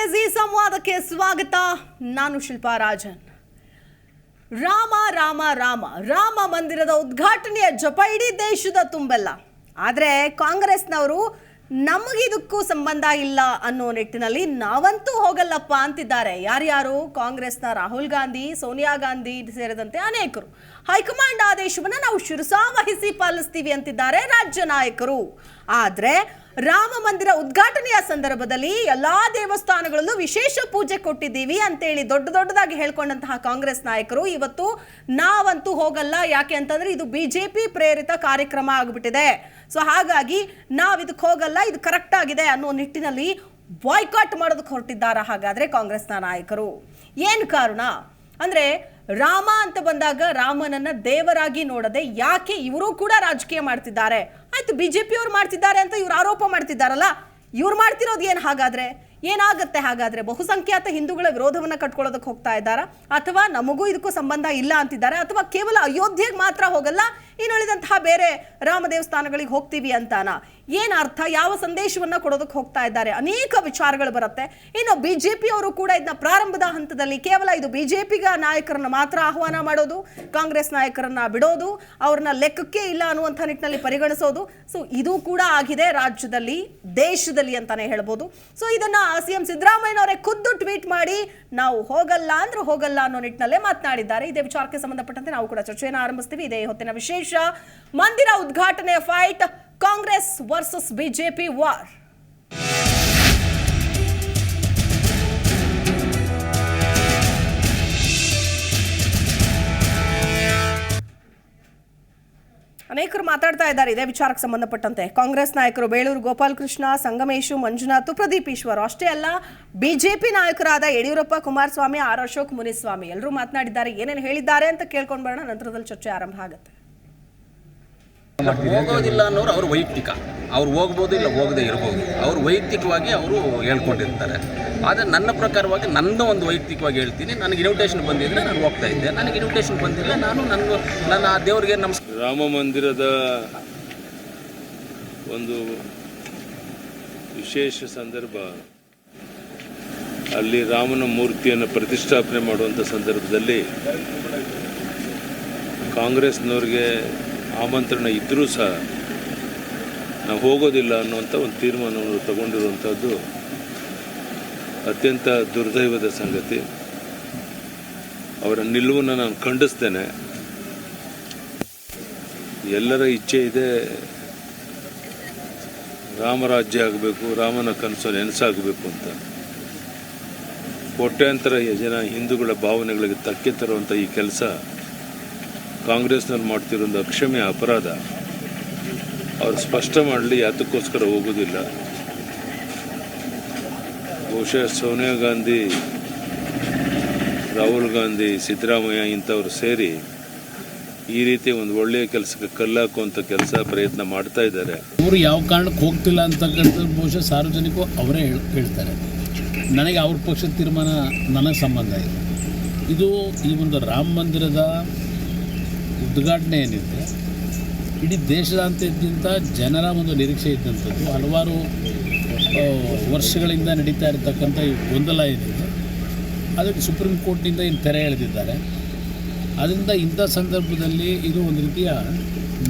Crazy ಸಂವಾದಕ್ಕೆ ಸ್ವಾಗತ. ನಾನು ಶಿಲ್ಪಾ ರಾಜನ್. ರಾಮ ರಾಮ ರಾಮ ರಾಮ ಮಂದಿರದ ಉದ್ಘಾಟನೆಯ ಜಪ ಇಡೀ ದೇಶದ ತುಂಬೆಲ್ಲ. ಆದರೆ ಕಾಂಗ್ರೆಸ್ನವರು ನಮಗಿದಕ್ಕೂ ಸಂಬಂಧ ಇಲ್ಲ ಅನ್ನೋ ನಿಟ್ಟಿನಲ್ಲಿ ನಾವಂತೂ ಹೋಗಲ್ಲಪ್ಪ ಅಂತಿದ್ದಾರೆ. ಯಾರ್ಯಾರು? ಕಾಂಗ್ರೆಸ್ನ ರಾಹುಲ್ ಗಾಂಧಿ, ಸೋನಿಯಾ ಗಾಂಧಿ ಸೇರಿದಂತೆ ಅನೇಕರು. ಹೈಕಮಾಂಡ್ ಆದೇಶವನ್ನು ನಾವು ಶಿರಸಾವಹಿಸಿ ಪಾಲಿಸ್ತೀವಿ ಅಂತಿದ್ದಾರೆ ರಾಜ್ಯ ನಾಯಕರು. ಆದರೆ ರಾಮ ಮಂದಿರ ಉದ್ಘಾಟನೆಯ ಸಂದರ್ಭದಲ್ಲಿ ಎಲ್ಲಾ ದೇವಸ್ಥಾನಗಳಲ್ಲೂ ವಿಶೇಷ ಪೂಜೆ ಕೊಟ್ಟಿದ್ದೀವಿ ಅಂತೇಳಿ ದೊಡ್ಡದಾಗಿ ಹೇಳ್ಕೊಂಡಂತಹ ಕಾಂಗ್ರೆಸ್ ನಾಯಕರು ಇವತ್ತು ನಾವಂತೂ ಹೋಗಲ್ಲ, ಯಾಕೆ ಅಂತಂದ್ರೆ ಇದು ಬಿಜೆಪಿ ಪ್ರೇರಿತ ಕಾರ್ಯಕ್ರಮ ಆಗಿಬಿಟ್ಟಿದೆ, ಸೊ ಹಾಗಾಗಿ ನಾವಿದಕ್ಕೆ ಹೋಗಲ್ಲ, ಇದು ಕರೆಕ್ಟ್ ಆಗಿದೆ ಅನ್ನೋ ನಿಟ್ಟಿನಲ್ಲಿ ಬಾಯ್ಕಾಟ್ ಮಾಡೋದಕ್ಕೆ ಹೊರಟಿದ್ದಾರೆ. ಹಾಗಾದ್ರೆ ಕಾಂಗ್ರೆಸ್ನ ನಾಯಕರು ಏನು ಕಾರಣ ಅಂದ್ರೆ, ರಾಮ ಅಂತ ಬಂದಾಗ ರಾಮನನ್ನ ದೇವರಾಗಿ ನೋಡದೆ ಯಾಕೆ ಇವರು ಕೂಡ ರಾಜಕೀಯ ಮಾಡ್ತಿದ್ದಾರೆ? ಆಯ್ತು, ಬಿಜೆಪಿ ಅವ್ರು ಮಾಡ್ತಿದ್ದಾರೆ ಅಂತ ಇವ್ರು ಆರೋಪ ಮಾಡ್ತಿದ್ದಾರಲ್ಲ, ಇವ್ರು ಮಾಡ್ತಿರೋದು ಏನು? ಹಾಗಾದ್ರೆ ಏನಾಗುತ್ತೆ? ಹಾಗಾದ್ರೆ ಬಹುಸಂಖ್ಯಾತ ಹಿಂದೂಗಳ ವಿರೋಧವನ್ನ ಕಟ್ಕೊಳ್ಳೋದಕ್ಕೆ ಹೋಗ್ತಾ ಇದ್ದಾರಾ, ಅಥವಾ ನಮಗೂ ಇದಕ್ಕೂ ಸಂಬಂಧ ಇಲ್ಲ ಅಂತಿದ್ದಾರೆ, ಅಥವಾ ಕೇವಲ ಅಯೋಧ್ಯೆಗೆ ಮಾತ್ರ ಹೋಗಲ್ಲ, ಇನ್ನುಳಿದಂತಹ ಬೇರೆ ರಾಮ ದೇವಸ್ಥಾನಗಳಿಗೆ ಹೋಗ್ತೀವಿ ಅಂತಾನ? ಏನ್ ಅರ್ಥ? ಯಾವ ಸಂದೇಶವನ್ನ ಕೊಡೋದಕ್ಕೆ ಹೋಗ್ತಾ ಇದ್ದಾರೆ? ಅನೇಕ ವಿಚಾರಗಳು ಬರುತ್ತೆ. ಇನ್ನು ಬಿಜೆಪಿ ಅವರು ಕೂಡ ಇದನ್ನ ಪ್ರಾರಂಭದ ಹಂತದಲ್ಲಿ ಕೇವಲ ಇದು ಬಿಜೆಪಿಗ ನಾಯಕರನ್ನ ಮಾತ್ರ ಆಹ್ವಾನ ಮಾಡೋದು, ಕಾಂಗ್ರೆಸ್ ನಾಯಕರನ್ನ ಬಿಡೋದು, ಅವ್ರನ್ನ ಲೆಕ್ಕಕ್ಕೆ ಇಲ್ಲ ಅನ್ನುವಂಥ ನಿಟ್ಟಿನಲ್ಲಿ ಪರಿಗಣಿಸೋದು. ಸೊ ಇದು ಕೂಡ ಆಗಿದೆ ರಾಜ್ಯದಲ್ಲಿ, ದೇಶದಲ್ಲಿ ಅಂತಾನೆ ಹೇಳ್ಬೋದು. ಸೊ ಇದನ್ನ ಸಿಎಂ ಸಿದ್ದರಾಮಯ್ಯನವರೇ ಖುದ್ದು ಟ್ವೀಟ್ ಮಾಡಿ ನಾವು ಹೋಗಲ್ಲ ಅಂದ್ರೆ ಹೋಗಲ್ಲ ಅನ್ನೋ ನಿಟ್ಟಿನಲ್ಲೇ ಮಾತನಾಡಿದ್ದಾರೆ. ಇದೇ ವಿಚಾರಕ್ಕೆ ಸಂಬಂಧಪಟ್ಟಂತೆ ನಾವು ಕೂಡ ಚರ್ಚೆಯನ್ನು ಆರಂಭಿಸ್ತೀವಿ. ಇದೇ ಹೊತ್ತಿನ ವಿಶೇಷ ಮಂದಿರ ಉದ್ಘಾಟನೆಯ fight, Congress versus BJP war. ಅನೇಕರು ಮಾತಾಡ್ತಾ ಇದ್ದಾರೆ ಇದೇ ವಿಚಾರಕ್ಕೆ ಸಂಬಂಧಪಟ್ಟಂತೆ. ಕಾಂಗ್ರೆಸ್ ನಾಯಕರು ಬೇಳೂರು ಗೋಪಾಲಕೃಷ್ಣ, ಸಂಗಮೇಶು, ಮಂಜುನಾಥ್, ಪ್ರದೀಪ್ ಈಶ್ವರ್, ಅಷ್ಟೇ ಅಲ್ಲ ಬಿಜೆಪಿ ನಾಯಕರಾದ ಯಡಿಯೂರಪ್ಪ, ಕುಮಾರಸ್ವಾಮಿ, ಆರ್ ಅಶೋಕ್, ಮುನಿಸ್ವಾಮಿ ಎಲ್ಲರೂ ಮಾತನಾಡಿದ್ದಾರೆ. ಏನೇನು ಹೇಳಿದ್ದಾರೆ ಅಂತ ಕೇಳ್ಕೊಂಡು ಬರೋಣ, ನಂತರದಲ್ಲಿ ಚರ್ಚೆ ಆರಂಭ ಆಗುತ್ತೆ. ಹೋಗೋದಿಲ್ಲ ಅನ್ನೋರು ಅವ್ರು ವೈಯಕ್ತಿಕ, ಅವ್ರು ಹೋಗ್ಬೋದು, ಇಲ್ಲ ಹೋಗದೆ ಇರ್ಬೋದು, ಅವರು ವೈಯಕ್ತಿಕವಾಗಿ ಅವರು ಹೇಳ್ಕೊಂಡಿರ್ತಾರೆ. ಆದರೆ ನನ್ನ ಪ್ರಕಾರವಾಗಿ ನನ್ನ ಒಂದು ವೈಯಕ್ತಿಕವಾಗಿ ಹೇಳ್ತೀನಿ, ನನಗೆ ಇನ್ವಿಟೇಷನ್ ಬಂದಿದ್ದರೆ ನಾನು ಹೋಗ್ತಾ ಇದ್ದೆ, ನನಗೆ ಇನ್ವಿಟೇಷನ್ ಬಂದಿಲ್ಲ, ನನ್ನ ಆ ದೇವರಿಗೆ ನಮಸ್ಕಾರ. ರಾಮ ಮಂದಿರದ ಒಂದು ವಿಶೇಷ ಸಂದರ್ಭ, ಅಲ್ಲಿ ರಾಮನ ಮೂರ್ತಿಯನ್ನು ಪ್ರತಿಷ್ಠಾಪನೆ ಮಾಡುವಂಥ ಸಂದರ್ಭದಲ್ಲಿ ಕಾಂಗ್ರೆಸ್ನವ್ರಿಗೆ ಆಮಂತ್ರಣ ಇದ್ದರೂ ಸಹ ನಾವು ಹೋಗೋದಿಲ್ಲ ಅನ್ನುವಂಥ ಒಂದು ತೀರ್ಮಾನವನ್ನು ತಗೊಂಡಿರುವಂಥದ್ದು ಅತ್ಯಂತ ದುರ್ದೈವದ ಸಂಗತಿ. ಅವರ ನಿಲುವನ್ನು ನಾನು ಖಂಡಿಸ್ತೇನೆ. ಎಲ್ಲರ ಇಚ್ಛೆ ಇದೆ ರಾಮರಾಜ್ಯ ಆಗಬೇಕು, ರಾಮನ ಕನಸು ನೆನಸಾಗಬೇಕು ಅಂತ. ಕೋಟ್ಯಾಂತರ ಜನ ಹಿಂದೂಗಳ ಭಾವನೆಗಳಿಗೆ ಧಕ್ಕೆ ತರುವಂಥ ಈ ಕೆಲಸ ಕಾಂಗ್ರೆಸ್ನಲ್ಲಿ ಮಾಡ್ತಿರೋದು ಅಕ್ಷಮ್ಯ ಅಪರಾಧ. ಅವ್ರು ಸ್ಪಷ್ಟ ಮಾಡಲಿ ಯಾತಕ್ಕೋಸ್ಕರ ಹೋಗೋದಿಲ್ಲ. ಬಹುಶಃ ಸೋನಿಯಾ ಗಾಂಧಿ, ರಾಹುಲ್ ಗಾಂಧಿ, ಸಿದ್ದರಾಮಯ್ಯ ಇಂಥವ್ರು ಸೇರಿ ಈ ರೀತಿ ಒಂದು ಒಳ್ಳೆಯ ಕೆಲಸಕ್ಕೆ ಕಲ್ಲಾಕುವಂಥ ಪ್ರಯತ್ನ ಮಾಡ್ತಾ ಇದ್ದಾರೆ. ಅವರು ಯಾವ ಕಾರಣಕ್ಕೆ ಹೋಗ್ತಿಲ್ಲ ಅಂತಕ್ಕಂಥದ್ದು ಬಹುಶಃ ಸಾರ್ವಜನಿಕರು ಅವರೇ ಹೇಳ್ತಾರೆ. ನನಗೆ ಅವ್ರ ಪಕ್ಷದ ತೀರ್ಮಾನ ನನಗೆ ಸಂಬಂಧ ಇದೆ. ಇದು ಈ ಒಂದು ರಾಮ ಮಂದಿರದ ಉದ್ಘಾಟನೆ ಏನಿದೆ, ಇಡೀ ದೇಶದಾದ್ಯಂತ ಜನರ ಒಂದು ನಿರೀಕ್ಷೆ ಇದ್ದಂಥದ್ದು. ಹಲವಾರು ವರ್ಷಗಳಿಂದ ನಡೀತಾ ಇರತಕ್ಕಂಥ ಈ ಗೊಂದಲ ಏನಿದೆ, ಅದಕ್ಕೆ ಸುಪ್ರೀಂ ಕೋರ್ಟ್ನಿಂದ ಇನ್ನು ತೆರೆ ಎಳೆದಿದ್ದಾರೆ. ಅದರಿಂದ ಇಂಥ ಸಂದರ್ಭದಲ್ಲಿ ಇದು ಒಂದು ರೀತಿಯ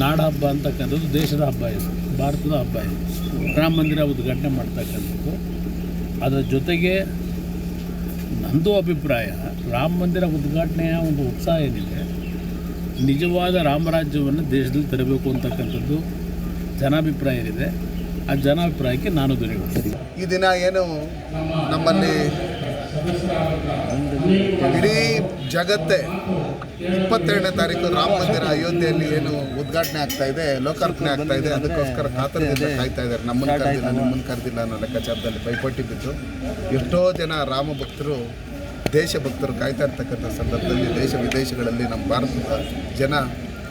ನಾಡ ಹಬ್ಬ ಅಂತಕ್ಕಂಥದ್ದು, ದೇಶದ ಹಬ್ಬ ಇದು, ಭಾರತದ ಹಬ್ಬ ಇದು, ರಾಮ ಮಂದಿರ ಉದ್ಘಾಟನೆ ಮಾಡ್ತಕ್ಕಂಥದ್ದು. ಅದರ ಜೊತೆಗೆ ನಂದು ಅಭಿಪ್ರಾಯ, ರಾಮ ಮಂದಿರ ಉದ್ಘಾಟನೆಯ ಒಂದು ಉತ್ಸಾಹ ಏನಿದೆ, ನಿಜವಾದ ರಾಮರಾಜ್ಯವನ್ನು ದೇಶದಲ್ಲಿ ತರಬೇಕು ಅಂತಕ್ಕಂಥದ್ದು ಜನಾಭಿಪ್ರಾಯ ಏನಿದೆ, ಆ ಜನಾಭಿಪ್ರಾಯಕ್ಕೆ ನಾನು ಧ್ವನಿಗೊಳ್ತೀನಿ. ಈ ದಿನ ಏನು ನಮ್ಮಲ್ಲಿ ಇಡೀ ಜಗತ್ತೇ 22ನೇ ತಾರೀಕು ರಾಮ ಮಂದಿರ ಅಯೋಧ್ಯೆಯಲ್ಲಿ ಏನು ಉದ್ಘಾಟನೆ ಆಗ್ತಾ ಇದೆ, ಲೋಕಾರ್ಪಣೆ ಆಗ್ತಾ ಇದೆ, ಅದಕ್ಕೋಸ್ಕರ ಕಾತರದಿಂದ ಕಾಯ್ತಾ ಇದ್ದಾರೆ. ನಮ್ಮನ್ನು ಕರೆದಿಲ್ಲ, ನಿಮ್ಮನ್ನು ಕರೆದಿಲ್ಲ ಅನ್ನೋ ಲೆಕ್ಕಾಚಾರದಲ್ಲಿ ಪೈಪೋಟಿ ಬಿದ್ದು ಎಷ್ಟೋ ಜನ ರಾಮ ಭಕ್ತರು, ದೇಶಭಕ್ತರು ಕಾಯ್ತಾ ಇರ್ತಕ್ಕಂಥ ಸಂದರ್ಭದಲ್ಲಿ ದೇಶ ವಿದೇಶಗಳಲ್ಲಿ ನಮ್ಮ ಭಾರತದ ಜನ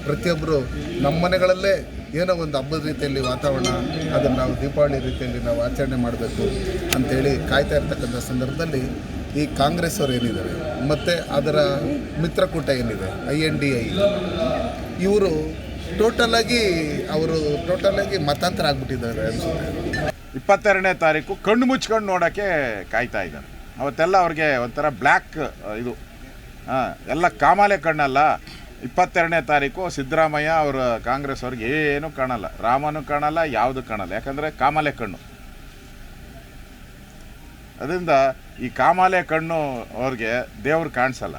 ಪ್ರತಿಯೊಬ್ಬರು ನಮ್ಮ ಮನೆಗಳಲ್ಲೇ ಏನೋ ಒಂದು ಹಬ್ಬದ ರೀತಿಯಲ್ಲಿ ವಾತಾವರಣ, ಅದನ್ನು ನಾವು ದೀಪಾವಳಿ ರೀತಿಯಲ್ಲಿ ನಾವು ಆಚರಣೆ ಮಾಡಬೇಕು ಅಂಥೇಳಿ ಕಾಯ್ತಾ ಇರ್ತಕ್ಕಂಥ ಸಂದರ್ಭದಲ್ಲಿ ಈ ಕಾಂಗ್ರೆಸ್ ಅವರು ಏನಿದ್ದಾರೆ ಮತ್ತು ಅದರ ಮಿತ್ರಕೂಟ ಏನಿದೆ INDI, ಇವರು ಟೋಟಲಾಗಿ ಮತಾಂತರ ಆಗಿಬಿಟ್ಟಿದ್ದಾರೆ ಅನಿಸುತ್ತೆ. 22ನೇ ತಾರೀಕು ಕಣ್ಣು ಮುಚ್ಕೊಂಡು ನೋಡೋಕ್ಕೆ ಕಾಯ್ತಾ ಇದ್ದಾರೆ. ಅವತ್ತೆಲ್ಲ ಅವ್ರಿಗೆ ಒಂಥರ ಬ್ಲ್ಯಾಕ್ ಇದು ಎಲ್ಲ ಕಾಮಾಲೆ ಕಣ್ಣಲ್ಲ. 22ನೇ ತಾರೀಕು ಸಿದ್ದರಾಮಯ್ಯ ಅವರು ಕಾಂಗ್ರೆಸ್ ಅವ್ರಿಗೆ ಏನೂ ಕಾಣಲ್ಲ, ರಾಮನೂ ಕಾಣಲ್ಲ, ಯಾವುದು ಕಾಣಲ್ಲ, ಯಾಕಂದರೆ ಕಾಮಾಲೆ ಕಣ್ಣು. ಅದರಿಂದ ಈ ಕಾಮಾಲೆ ಕಣ್ಣು ಅವ್ರಿಗೆ ದೇವ್ರು ಕಾಣಿಸಲ್ಲ.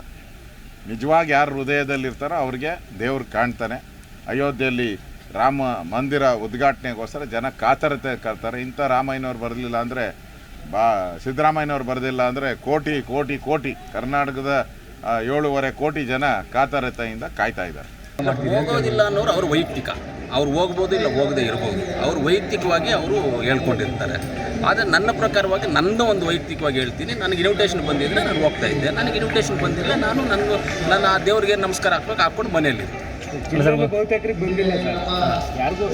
ನಿಜವಾಗಿ ಯಾರು ಹೃದಯದಲ್ಲಿರ್ತಾರೋ ಅವ್ರಿಗೆ ದೇವ್ರು ಕಾಣ್ತಾನೆ. ಅಯೋಧ್ಯೆಯಲ್ಲಿ ರಾಮ ಮಂದಿರ ಉದ್ಘಾಟನೆಗೋಸ್ಕರ ಜನ ಕಾತರತೆ ಕರ್ತಾರೆ. ಇಂಥ ರಾಮಯ್ಯನವ್ರು ಬರಲಿಲ್ಲ ಅಂದರೆ ಸಿದ್ದರಾಮಯ್ಯನವ್ರು ಬರೆದಿಲ್ಲ ಅಂದರೆ ಕೋಟಿ ಕೋಟಿ ಕೋಟಿ ಕರ್ನಾಟಕದ 7.5 ಕೋಟಿ ಜನ ಕಾತರತೆಯಿಂದ ಕಾಯ್ತಾ ಇದ್ದಾರೆ. ಹೋಗೋದಿಲ್ಲ ಅನ್ನೋರು ಅವ್ರ ವೈಯಕ್ತಿಕ, ಅವ್ರು ಹೋಗ್ಬೋದು ಇಲ್ಲ ಹೋಗದೆ ಇರ್ಬೋದು, ಅವರು ವೈಯಕ್ತಿಕವಾಗಿ ಅವರು ಹೇಳ್ಕೊಂಡಿರ್ತಾರೆ. ಆದರೆ ನನ್ನ ಪ್ರಕಾರವಾಗಿ ನನ್ನ ಒಂದು ವೈಯಕ್ತಿಕವಾಗಿ ಹೇಳ್ತೀನಿ, ನನಗೆ ಇನ್ವಿಟೇಷನ್ ಬಂದಿದ್ದರೆ ನಾನು ಹೋಗ್ತಾ ಇದ್ದೆ. ನನಗೆ ಇನ್ವಿಟೇಷನ್ ಬಂದಿಲ್ಲ, ನನ್ನ ಆ ದೇವ್ರಿಗೆ ನಮಸ್ಕಾರ ಹಾಕ್ಕೊಂಡು ಮನೆಯಲ್ಲಿದ್ದೆ.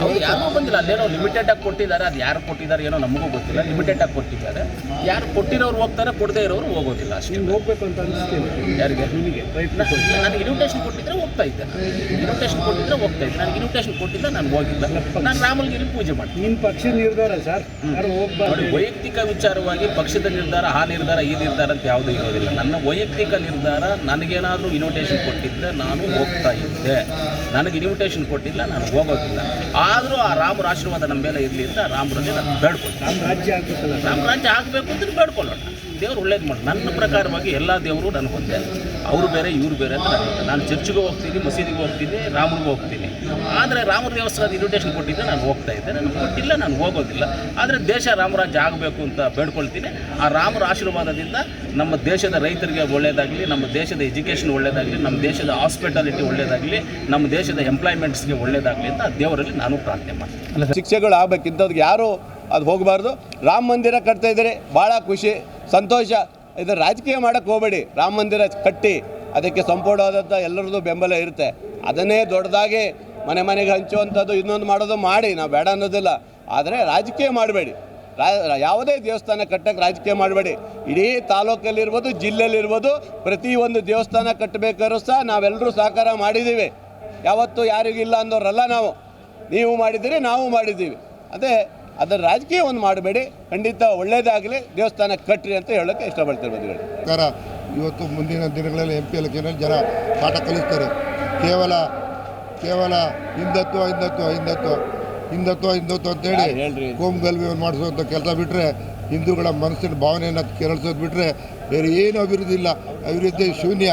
ಹೌದು, ಯಾರೂ ಬಂದಿಲ್ಲ. ಅಲ್ಲೇನೋ ಲಿಮಿಟೆಡ್ ಆಗಿ ಕೊಟ್ಟಿದ್ದಾರೆ, ಅದು ಯಾರು ಕೊಟ್ಟಿದ್ದಾರೆ ಏನೋ ನಮಗೂ ಗೊತ್ತಿಲ್ಲ. ಲಿಮಿಟೆಡ್ ಆಗಿ ಕೊಟ್ಟಿದ್ದಾರೆ. ಯಾರು ಕೊಟ್ಟಿರೋರು ಹೋಗ್ತಾರೆ, ಕೊಡದೇ ಇರೋರು ಹೋಗೋದಿಲ್ಲ ಅಷ್ಟೇ. ಹೋಗ್ಬೇಕು ಅಂತ ಅನಿಸ್ತೀನಿ ಯಾರಿಗೆ? ನನಗೆ ಇನ್ವಿಟೇಷನ್ ಕೊಟ್ಟಿದ್ರೆ ಹೋಗ್ತಾ ಇದ್ದೆ. ಇನ್ವಿಟೇಷನ್ ಕೊಟ್ಟಿದ್ರೆ ಹೋಗ್ತಾ ಇದ್ದೆ. ನನಗೆ ಇನ್ವಿಟೇಷನ್ ಕೊಟ್ಟಿಲ್ಲ, ನಾನು ಹೋಗಿಲ್ಲ. ನಾನು ರಾಮಲ್ಗಿರಿ ಪೂಜೆ ಮಾಡ್ತೀನಿ. ನಿಮ್ಮ ಪಕ್ಷದ ನಿರ್ಧಾರ ಸರ್, ಯಾರು ಹೋಗ್ಬಾರ್ದು. ನೋಡಿ, ವೈಯಕ್ತಿಕ ವಿಚಾರವಾಗಿ ಪಕ್ಷದ ನಿರ್ಧಾರ, ಆ ನಿರ್ಧಾರ ಈ ನಿರ್ಧಾರ ಅಂತ ಯಾವುದೂ ಇರೋದಿಲ್ಲ. ನನ್ನ ವೈಯಕ್ತಿಕ ನಿರ್ಧಾರ, ನನಗೇನಾದರೂ ಇನ್ವಿಟೇಷನ್ ಕೊಟ್ಟಿದ್ದರೆ ನಾನು ಹೋಗ್ತಾ ಇದ್ದೆ. ನನಗೆ ಇನ್ವಿಟೇಷನ್ ಕೊಟ್ಟಿಲ್ಲ, ನಾನು ಹೋಗೋದಿಲ್ಲ. ಆದರೂ ಆ ರಾಮರ ಆಶೀರ್ವಾದ ನಮ್ಮ ಮೇಲೆ ಇರಲಿ ಅಂತ ರಾಮರಲ್ಲಿ ನಾನು ಬೇಡ್ಕೊಳ್ತೀನಿ. ನಮ್ಮ ರಾಜ್ಯ ಆಗ್ಬೇಕಲ್ಲ, ನಮ್ಮ ರಾಜ್ಯ ಆಗಬೇಕು ಅಂತ ಬೇಡ್ಕೊಳ್ಳೋಣ. ದೇವ್ರು ಒಳ್ಳೇದು ಮಾಡಿ. ನನ್ನ ಪ್ರಕಾರವಾಗಿ ಎಲ್ಲ ದೇವರು ನನಗೊಂದೇ, ಅವರು ಬೇರೆ ಇವರು ಬೇರೆ ಅಂತ ನಾನು ಚರ್ಚ್ಗೂ ಹೋಗ್ತೀನಿ, ಮಸೀದಿಗೂ ಹೋಗ್ತೀನಿ, ರಾಮನಿಗೂ ಹೋಗ್ತೀನಿ. ಆದರೆ ರಾಮರ ದೇವಸ್ಥಾನದ ಇನ್ವಿಟೇಷನ್ ಕೊಟ್ಟಿದ್ದೆ, ನಾನು ಹೋಗ್ತಾ ಇದ್ದೆ. ನನಗೆ ಕೊಟ್ಟಿಲ್ಲ, ನಾನು ಹೋಗೋದಿಲ್ಲ. ಆದರೆ ದೇಶ ರಾಮರಾಜ್ಯ ಆಗಬೇಕು ಅಂತ ಬೇಡ್ಕೊಳ್ತೀನಿ. ಆ ರಾಮರ ಆಶೀರ್ವಾದದಿಂದ ನಮ್ಮ ದೇಶದ ರೈತರಿಗೆ ಒಳ್ಳೆಯದಾಗಲಿ, ನಮ್ಮ ದೇಶದ ಎಜುಕೇಷನ್ ಒಳ್ಳೆಯದಾಗಲಿ, ನಮ್ಮ ದೇಶದ ಹಾಸ್ಪಿಟಾಲಿಟಿ ಒಳ್ಳೆಯದಾಗಲಿ, ನಮ್ಮ ದೇಶದ ಎಂಪ್ಲಾಯ್ಮೆಂಟ್ಸ್ಗೆ ಒಳ್ಳೆಯದಾಗಲಿ ಅಂತ ದೇವರಲ್ಲಿ ನಾನು ಪ್ರಾರ್ಥನೆ ಮಾಡ್ತೀನಿ. ಶಿಕ್ಷೆಗಳು ಆಗಬೇಕಿಂಥವ್ರಿಗೆ ಯಾರು ಅದು ಹೋಗಬಾರ್ದು. ರಾಮ ಮಂದಿರ ಕಟ್ತಾ ಇದ್ದಾರೆ, ಭಾಳ ಖುಷಿ ಸಂತೋಷ. ಇದರ ರಾಜಕೀಯ ಮಾಡೋಕ್ಕೆ ಹೋಗಬೇಡಿ. ರಾಮ ಮಂದಿರ ಕಟ್ಟಿ ಅದಕ್ಕೆ ಸಂಪೂರ್ಣವಾದಂಥ ಎಲ್ಲರದ್ದು ಬೆಂಬಲ ಇರುತ್ತೆ. ಅದನ್ನೇ ದೊಡ್ಡದಾಗಿ ಮನೆಗೆ ಹಂಚುವಂಥದ್ದು ಇನ್ನೊಂದು ಮಾಡೋದು ಮಾಡಿ, ನಾವು ಬೇಡ ಅನ್ನೋದಿಲ್ಲ. ಆದರೆ ರಾಜಕೀಯ ಮಾಡಬೇಡಿ. ಯಾವುದೇ ದೇವಸ್ಥಾನ ಕಟ್ಟಕ್ಕೆ ರಾಜಕೀಯ ಮಾಡಬೇಡಿ. ಇಡೀ ತಾಲೂಕಲ್ಲಿರ್ಬೋದು, ಜಿಲ್ಲೆಯಲ್ಲಿರ್ಬೋದು, ಪ್ರತಿಯೊಂದು ದೇವಸ್ಥಾನ ಕಟ್ಟಬೇಕಾದ್ರೂ ಸಹ ನಾವೆಲ್ಲರೂ ಸಹಕಾರ ಮಾಡಿದ್ದೀವಿ. ಯಾವತ್ತೂ ಯಾರಿಗಿಲ್ಲ ಅಂದವರಲ್ಲ ನಾವು. ನೀವು ಮಾಡಿದ್ದೀರಿ, ನಾವು ಮಾಡಿದ್ದೀವಿ. ಅದರ ರಾಜಕೀಯ ಒಂದು ಮಾಡಬೇಡಿ. ಖಂಡಿತ ಒಳ್ಳೆಯದಾಗಲಿ, ದೇವಸ್ಥಾನ ಕಟ್ಟ್ರಿ ಅಂತ ಹೇಳೋಕ್ಕೆ ಇಷ್ಟಪಡ್ತಾರೆ. ಬಂಧುಗಳು, ಸರ್ಕಾರ ಇವತ್ತು ಮುಂದಿನ ದಿನಗಳಲ್ಲಿ MP ಎಲೆಕ್ಷನಲ್ಲಿ ಜನ ಪಾಠ ಕಲಿಸ್ತಾರೆ. ಕೇವಲ ಹಿಂದುತ್ವ ಅಂತೇಳಿ ಕೋಮು ಗಲಭೆಯನ್ನು ಮಾಡಿಸುವಂಥ ಕೆಲಸ ಬಿಟ್ಟರೆ, ಹಿಂದೂಗಳ ಮನಸ್ಸಿನ ಭಾವನೆಯನ್ನು ಕೆರಳಿಸೋದು ಬಿಟ್ಟರೆ ಬೇರೆ ಏನು ಅಭಿವೃದ್ಧಿ ಇಲ್ಲ. ಅಭಿವೃದ್ಧಿ ಶೂನ್ಯ.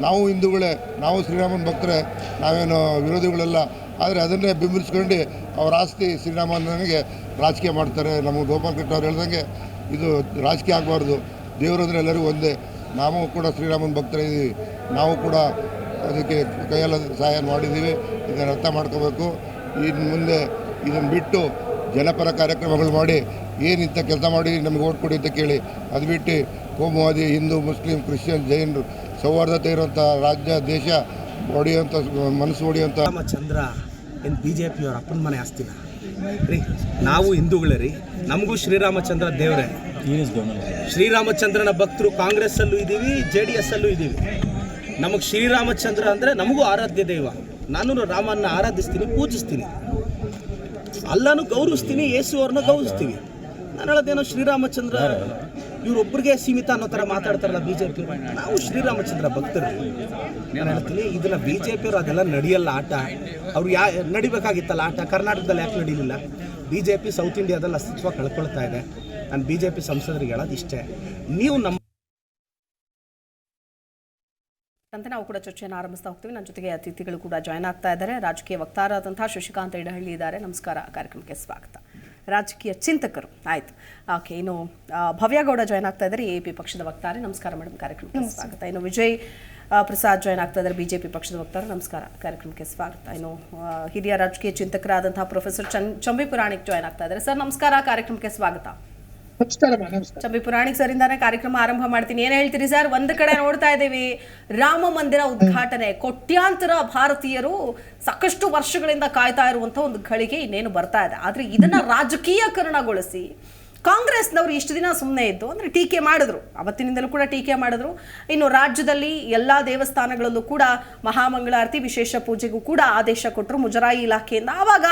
ನಾವು ಹಿಂದೂಗಳೇ, ನಾವು ಶ್ರೀರಾಮನ ಭಕ್ತರೇ, ನಾವೇನು ವಿರೋಧಿಗಳೆಲ್ಲ. ಆದರೆ ಅದನ್ನೇ ಬೆಂಬಲಿಸ್ಕೊಂಡು ಅವ್ರ ಆಸ್ತಿ ಶ್ರೀರಾಮನಿಗೆ ರಾಜಕೀಯ ಮಾಡ್ತಾರೆ. ನಮ್ಮ ಗೋಪಾಲ್ ಕೃಷ್ಣ ಅವ್ರು ಹೇಳ್ದಂಗೆ ಇದು ರಾಜಕೀಯ ಆಗಬಾರ್ದು. ದೇವರಂದ್ರೆ ಎಲ್ಲರಿಗೂ ಒಂದೇ. ನಾವು ಕೂಡ ಶ್ರೀರಾಮನ ಭಕ್ತರಿದ್ದೀವಿ. ನಾವು ಕೂಡ ಅದಕ್ಕೆ ಕೈಯೆಲ್ಲ ಸಹಾಯ ಮಾಡಿದ್ದೀವಿ. ಇದನ್ನು ಅರ್ಥ ಮಾಡ್ಕೋಬೇಕು. ಇನ್ನು ಮುಂದೆ ಇದನ್ನು ಬಿಟ್ಟು ಜನಪರ ಕಾರ್ಯಕ್ರಮಗಳು ಮಾಡಿ, ಏನಿಂಥ ಕೆಲಸ ಮಾಡಿ ನಮಗೆ ಓಟ್ ಕೊಡಿ ಅಂತ ಕೇಳಿ, ಅದು ಬಿಟ್ಟು ಕೋಮುವಾದಿ ಹಿಂದೂ, ಮುಸ್ಲಿಂ, ಕ್ರಿಶ್ಚಿಯನ್, ಜೈನರು ಸೌಹಾರ್ದತೆ ಇರುವಂಥ ರಾಜ್ಯ, ದೇಶ ಹೊಡೆಯುವಂಥ ಮನಸ್ಸು ಹೊಡೆಯುವಂಥ ರಾಮಚಂದ್ರ ಏನು BJP ಅವ್ರ ಅಪ್ಪನ ಮನೆ ಆಸ್ತಿನ ರೀ? ನಾವು ಹಿಂದೂಗಳೇ ರೀ, ನಮಗೂ ಶ್ರೀರಾಮಚಂದ್ರ ದೇವರೇ. ಶ್ರೀರಾಮಚಂದ್ರನ ಭಕ್ತರು ಕಾಂಗ್ರೆಸ್ಸಲ್ಲೂ ಇದ್ದೀವಿ, JDS ಅಲ್ಲೂ ಇದ್ದೀವಿ. ನಮಗೆ ಶ್ರೀರಾಮಚಂದ್ರ ಅಂದರೆ ನಮಗೂ ಆರಾಧ್ಯ ದೈವ. ನಾನು ರಾಮನ್ನ ಆರಾಧಿಸ್ತೀನಿ, ಪೂಜಿಸ್ತೀನಿ, ಅಲ್ಲನೂ ಗೌರವಿಸ್ತೀನಿ, ಯೇಸು ಅವ್ರನ್ನ ಗೌರವಿಸ್ತೀವಿ. ನಾನು ಹೇಳೋದೇನೋ ಶ್ರೀರಾಮಚಂದ್ರ ಇವರೊಬ್ಬರಿಗೆ ಸೀಮಿತ ಅನ್ನೋ ಥರ ಮಾತಾಡ್ತಾರಲ್ಲ BJP. ನಾವು ಶ್ರೀರಾಮಚಂದ್ರ ಭಕ್ತರು. ನಾನು ಹೇಳ್ತೀನಿ, ಇದನ್ನು BJP ಅವರು ಅದೆಲ್ಲ ನಡೆಯಲ್ಲ ಆಟ. ಅವ್ರು ನಡಿಬೇಕಾಗಿತ್ತಲ್ಲ ಆಟ. ಕರ್ನಾಟಕದಲ್ಲಿ ಯಾಕೆ ನಡೀಲಿಲ್ಲ? BJP ಸೌತ್ ಇಂಡಿಯಾದಲ್ಲಿ ಅಸ್ತಿತ್ವ ಕಳ್ಕೊಳ್ತಾ ಇದೆ. ನಾನು BJP ಸಂಸದರಿಗೆ ಹೇಳೋದು ಇಷ್ಟೇ, ನೀವು ನಮ್ಮ ಅಂತ ನಾವು ಕೂಡ ಚರ್ಚೆಯನ್ನು ಆರಂಭಿಸ್ತಾ ಹೋಗ್ತೀವಿ. ನನ್ನ ಜೊತೆಗೆ ಅತಿಥಿಗಳು ಕೂಡ ಜಾಯ್ನ್ ಆಗ್ತಾ ಇದ್ದಾರೆ. ರಾಜಕೀಯ ವಕ್ತಾರರಾದಂತಹ ಶಶಿಕಾಂತ್ ಇಡಹಳ್ಳಿ ಇದ್ದಾರೆ. ನಮಸ್ಕಾರ, ಕಾರ್ಯಕ್ರಮಕ್ಕೆ ಸ್ವಾಗತ. ರಾಜಕೀಯ ಚಿಂತಕರು ಆಯ್ತು. ಓಕೆ, ಇನ್ನು ಭವ್ಯಗೌಡ ಜಾಯ್ನ್ ಆಗ್ತಾ ಇದ್ದಾರೆ, AAP ಪಕ್ಷದ ವಕ್ತಾರೆ. ನಮಸ್ಕಾರ ಮೇಡಮ್, ಕಾರ್ಯಕ್ರಮಕ್ಕೆ ಸ್ವಾಗತ. ಇನ್ನು ವಿಜಯ್ ಪ್ರಸಾದ್ ಜಾಯ್ನ್ ಆಗ್ತಾ ಇದ್ದಾರೆ, BJP ಪಕ್ಷದ ವಕ್ತಾರೆ. ನಮಸ್ಕಾರ, ಕಾರ್ಯಕ್ರಮಕ್ಕೆ ಸ್ವಾಗತ. ಇನ್ನು ಹಿರಿಯ ರಾಜಕೀಯ ಚಿಂತಕರಾದಂತಹ ಪ್ರೊಫೆಸರ್ ಚಂಬಿ ಪುರಾಣಿಕ್ ಜಾಯ್ನ್ ಆಗ್ತಾ ಇದ್ದಾರೆ. ಸರ್ ನಮಸ್ಕಾರ, ಕಾರ್ಯಕ್ರಮಕ್ಕೆ ಸ್ವಾಗತ. ಚಂಬಿ ಪುರಾಣಿಕ್ ಸರ್ ಇಂದಾನೆ ಕಾರ್ಯಕ್ರಮ ಆರಂಭ ಮಾಡ್ತೀನಿ. ಏನ್ ಹೇಳ್ತೀರಿ ಸರ್? ಒಂದು ಕಡೆ ನೋಡ್ತಾ ಇದ್ದೀವಿ, ರಾಮ ಮಂದಿರ ಉದ್ಘಾಟನೆ, ಕೋಟ್ಯಾಂತರ ಭಾರತೀಯರು ಸಾಕಷ್ಟು ವರ್ಷಗಳಿಂದ ಕಾಯ್ತಾ ಇರುವಂತ ಒಂದು ಘಳಿಗೆ ಇನ್ನೇನು ಬರ್ತಾ ಇದೆ. ಆದ್ರೆ ಇದನ್ನ ರಾಜಕೀಯಕರಣಗೊಳಿಸಿ ಕಾಂಗ್ರೆಸ್ನವರು ಇಷ್ಟು ದಿನ ಸುಮ್ಮನೆ ಇದ್ದು ಅಂದರೆ ಟೀಕೆ ಮಾಡಿದ್ರು, ಅವತ್ತಿನಿಂದಲೂ ಕೂಡ ಟೀಕೆ ಮಾಡಿದ್ರು. ಇನ್ನು ರಾಜ್ಯದಲ್ಲಿ ಎಲ್ಲ ದೇವಸ್ಥಾನಗಳಲ್ಲೂ ಕೂಡ ಮಹಾಮಂಗಳಾರತಿ ವಿಶೇಷ ಪೂಜೆಗೂ ಕೂಡ ಆದೇಶ ಕೊಟ್ಟರು ಮುಜರಾಯಿ ಇಲಾಖೆಯಿಂದ. ಆವಾಗ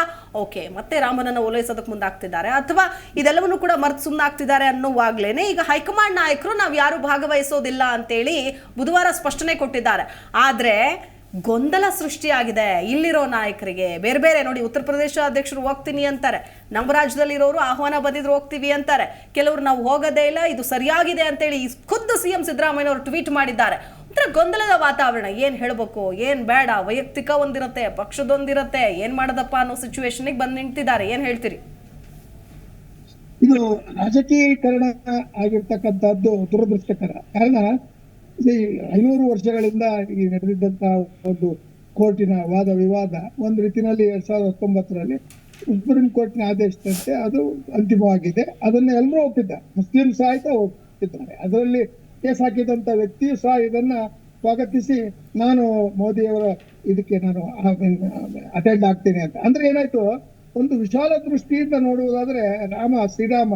ಓಕೆ, ಮತ್ತೆ ರಾಮನನ್ನು ಓಲೈಸೋದಕ್ಕೆ ಮುಂದಾಗ್ತಿದ್ದಾರೆ ಅಥವಾ ಇದೆಲ್ಲವನ್ನೂ ಕೂಡ ಮರ್ತು ಸುಮ್ಮನಾಗ್ತಿದ್ದಾರೆ ಅನ್ನೋವಾಗ್ಲೇನೆ ಈಗ ಹೈಕಮಾಂಡ್ ನಾಯಕರು ನಾವು ಯಾರು ಭಾಗವಹಿಸೋದಿಲ್ಲ ಅಂತೇಳಿ ಬುಧವಾರ ಸ್ಪಷ್ಟನೆ ಕೊಟ್ಟಿದ್ದಾರೆ. ಆದರೆ ಗೊಂದಲ ಸೃಷ್ಟಿಯಾಗಿದೆ ಇಲ್ಲಿರೋ ನಾಯಕರಿಗೆ. ಬೇರೆ ಬೇರೆ ನೋಡಿ, ಉತ್ತರ ಪ್ರದೇಶ ಅಧ್ಯಕ್ಷರು ಹೋಗ್ತೀನಿ ಅಂತಾರೆ, ನಮ್ಮ ರಾಜ್ಯದಲ್ಲಿರೋರು ಆಹ್ವಾನ ಬಂದಿದ್ರು ಹೋಗ್ತೀವಿ ಅಂತಾರೆ, ಕೆಲವರು ನಾವು ಹೋಗೋದೇ ಇಲ್ಲ, ಇದು ಸರಿಯಾಗಿದೆ ಅಂತೇಳಿ ಖುದ್ದು ಸಿಎಂ ಸಿದ್ದರಾಮಯ್ಯನವರು ಟ್ವೀಟ್ ಮಾಡಿದ್ದಾರೆ. ಒಂಥರ ಗೊಂದಲದ ವಾತಾವರಣ. ಏನು ಹೇಳಬೇಕು, ಏನು ಬೇಡ, ವೈಯಕ್ತಿಕ ಒಂದಿರುತ್ತೆ, ಪಕ್ಷದೊಂದಿರುತ್ತೆ, ಏನು ಮಾಡೋದಪ್ಪ ಅನ್ನೋ ಸಿಚುವೇಶನ್ಗೆ ಬಂದು ನಿಂತಿದ್ದಾರೆ. ಏನು ಹೇಳ್ತೀರಿ? ಇದು ರಾಜಕೀಯೀಕರಣ ಆಗಿರ್ತಕ್ಕಂಥದ್ದು ದುರದೃಷ್ಟಕರ. ಕಾರಣ 500 ವರ್ಷಗಳಿಂದ ಈ ನಡೆದಿದ್ದಂತಹ ಒಂದು ಕೋರ್ಟಿನ ವಾದ ವಿವಾದ ಒಂದು ರೀತಿಯಲ್ಲಿ 2019ರಲ್ಲಿ ಸುಪ್ರೀಂ ಕೋರ್ಟ್ನ ಆದೇಶದಂತೆ ಅದು ಅಂತಿಮವಾಗಿದೆ. ಅದನ್ನು ಎಲ್ಲರೂ ಒಪ್ಪಿದ್ದಾರೆ, ಮುಸ್ಲಿಂ ಸಹಿತ ಒಪ್ಪಿದ್ದಾರೆ. ಅದರಲ್ಲಿ ಕೇಸ್ ಹಾಕಿದಂಥ ವ್ಯಕ್ತಿಯು ಸಹ ಇದನ್ನ ಸ್ವಾಗತಿಸಿ ನಾನು ಮೋದಿಯವರ ಇದಕ್ಕೆ ನಾನು ಅಟೆಂಡ್ ಆಗ್ತೀನಿ ಅಂತ. ಅಂದ್ರೆ ಏನಾಯ್ತು, ಒಂದು ವಿಶಾಲ ದೃಷ್ಟಿಯಿಂದ ನೋಡುವುದಾದ್ರೆ ಶ್ರೀರಾಮ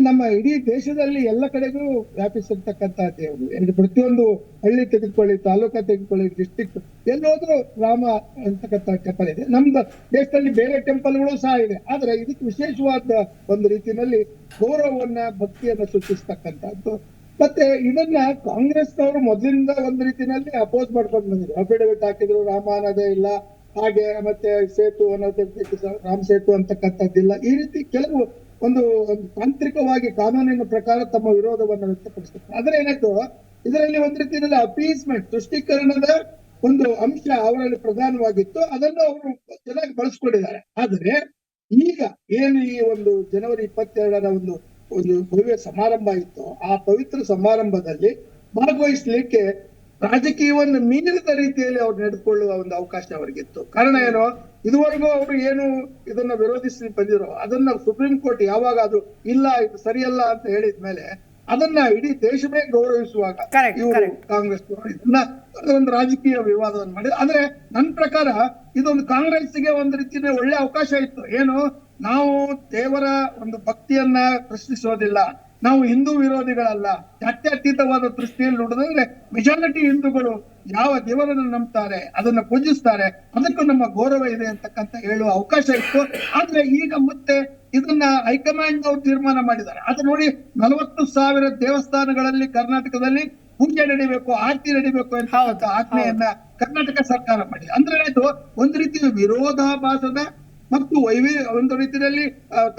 ನಮ್ಮ ಇಡೀ ದೇಶದಲ್ಲಿ ಎಲ್ಲ ಕಡೆಗೂ ವ್ಯಾಪಿಸಿರ್ತಕ್ಕಂಥ ದೇವರು. ಪ್ರತಿಯೊಂದು ಹಳ್ಳಿ ತೆಗೆದುಕೊಳ್ಳಿ, ತಾಲೂಕ ತೆಗೆದುಕೊಳ್ಳಿ, ಡಿಸ್ಟ್ರಿಕ್ಟ್ ಎಲ್ಲೋದ್ರೂ ರಾಮ ಅಂತಕ್ಕಂಥ ಟೆಂಪಲ್ ಇದೆ. ನಮ್ದು ದೇಶದಲ್ಲಿ ಬೇರೆ ಟೆಂಪಲ್ಗಳು ಸಹ ಇದೆ. ಆದ್ರೆ ಇದಕ್ಕೆ ವಿಶೇಷವಾದ ಒಂದು ರೀತಿಯಲ್ಲಿ ಗೌರವವನ್ನ, ಭಕ್ತಿಯನ್ನ ಸೂಚಿಸ್ತಕ್ಕಂಥದ್ದು. ಮತ್ತೆ ಇದನ್ನ ಕಾಂಗ್ರೆಸ್ನವರು ಮೊದಲಿಂದ ಒಂದು ರೀತಿಯಲ್ಲಿ ಅಪೋಸ್ ಮಾಡ್ಕೊಂಡು ಬಂದಿದ್ರು. ಅಫಿಡವಿಟ್ ಹಾಕಿದ್ರು, ರಾಮ ಅನ್ನೋದೇ ಇಲ್ಲ, ಹಾಗೆ ಮತ್ತೆ ಸೇತು ಅನ್ನೋದಕ್ಕೆ ರಾಮ ಸೇತು ಅಂತಕ್ಕಂಥದ್ದಿಲ್ಲ. ಈ ರೀತಿ ಕೆಲವು ಒಂದು ತಾಂತ್ರಿಕವಾಗಿ ಕಾನೂನಿನ ಪ್ರಕಾರ ತಮ್ಮ ವಿರೋಧವನ್ನು ವ್ಯಕ್ತಪಡಿಸ್ತಾರೆ. ಆದ್ರೆ ಏನಾಯ್ತು, ಇದರಲ್ಲಿ ಒಂದು ರೀತಿಯಲ್ಲಿ ಅಪೀಸ್ಮೆಂಟ್, ತುಷ್ಟೀಕರಣದ ಒಂದು ಅಂಶ ಅವರಲ್ಲಿ ಪ್ರಧಾನವಾಗಿತ್ತು. ಅದನ್ನು ಅವರು ಚೆನ್ನಾಗಿ ಬಳಸ್ಕೊಂಡಿದ್ದಾರೆ. ಆದರೆ ಈಗ ಏನು ಈ ಒಂದು ಜನವರಿ 22ರ ಒಂದು ಭವ್ಯ ಸಮಾರಂಭ ಇತ್ತು, ಆ ಪವಿತ್ರ ಸಮಾರಂಭದಲ್ಲಿ ಭಾಗವಹಿಸ್ಲಿಕ್ಕೆ ರಾಜಕೀಯವನ್ನು ಮೀರಿದ ರೀತಿಯಲ್ಲಿ ಅವ್ರು ನಡೆದುಕೊಳ್ಳುವ ಒಂದು ಅವಕಾಶ ಅವರಿಗಿತ್ತು. ಕಾರಣ ಏನು, ಇದುವರೆಗೂ ಅವರು ಏನು ಇದನ್ನ ವಿರೋಧಿಸಿ ಬಂದಿರೋ ಅದನ್ನ ಸುಪ್ರೀಂ ಕೋರ್ಟ್ ಯಾವಾಗ ಅದು ಇಲ್ಲ, ಇದು ಸರಿಯಲ್ಲ ಅಂತ ಹೇಳಿದ್ಮೇಲೆ ಅದನ್ನ ಇಡೀ ದೇಶವೇ ಗೌರವಿಸುವಾಗ ಇವರು ಕಾಂಗ್ರೆಸ್ ಇದನ್ನ ಒಂದು ರಾಜಕೀಯ ವಿವಾದವನ್ನು ಮಾಡಿದ್ರು. ಆದ್ರೆ ನನ್ನ ಪ್ರಕಾರ ಇದೊಂದು ಕಾಂಗ್ರೆಸ್ಗೆ ಒಂದು ರೀತಿಯ ಒಳ್ಳೆ ಅವಕಾಶ ಇತ್ತು. ಏನು, ನಾವು ದೇವರ ಒಂದು ಭಕ್ತಿಯನ್ನ ಪ್ರಶ್ನಿಸೋದಿಲ್ಲ, ನಾವು ಹಿಂದೂ ವಿರೋಧಿಗಳಲ್ಲ, ಜಾತ್ಯತೀತವಾದ ದೃಷ್ಟಿಯಲ್ಲಿ ನೋಡಿದ್ರೆ ಮೆಜಾರಿಟಿ ಹಿಂದೂಗಳು ಯಾವ ದೇವರನ್ನು ನಂಬ್ತಾರೆ, ಅದನ್ನ ಪೂಜಿಸ್ತಾರೆ, ಅದಕ್ಕೂ ನಮ್ಮ ಗೌರವ ಇದೆ ಅಂತಕ್ಕಂಥ ಹೇಳುವ ಅವಕಾಶ ಇತ್ತು. ಆದ್ರೆ ಈಗ ಮತ್ತೆ ಇದನ್ನ ಹೈಕಮಾಂಡ್ ಅವರು ತೀರ್ಮಾನ ಮಾಡಿದ್ದಾರೆ. ಅದು ನೋಡಿ, 40,000 ದೇವಸ್ಥಾನಗಳಲ್ಲಿ ಕರ್ನಾಟಕದಲ್ಲಿ ಪೂಜೆ ನಡಿಬೇಕು, ಆರತಿ ನಡಿಬೇಕು ಅಂತ ಆಜ್ಞೆಯನ್ನ ಕರ್ನಾಟಕ ಸರ್ಕಾರ ಮಾಡಿದೆ. ಅಂದ್ರೆ ಏನಾಯ್ತು, ಒಂದು ರೀತಿಯ ವಿರೋಧಾಭಾಸದ ಮತ್ತು ಒಂದು ರೀತಿಯಲ್ಲಿ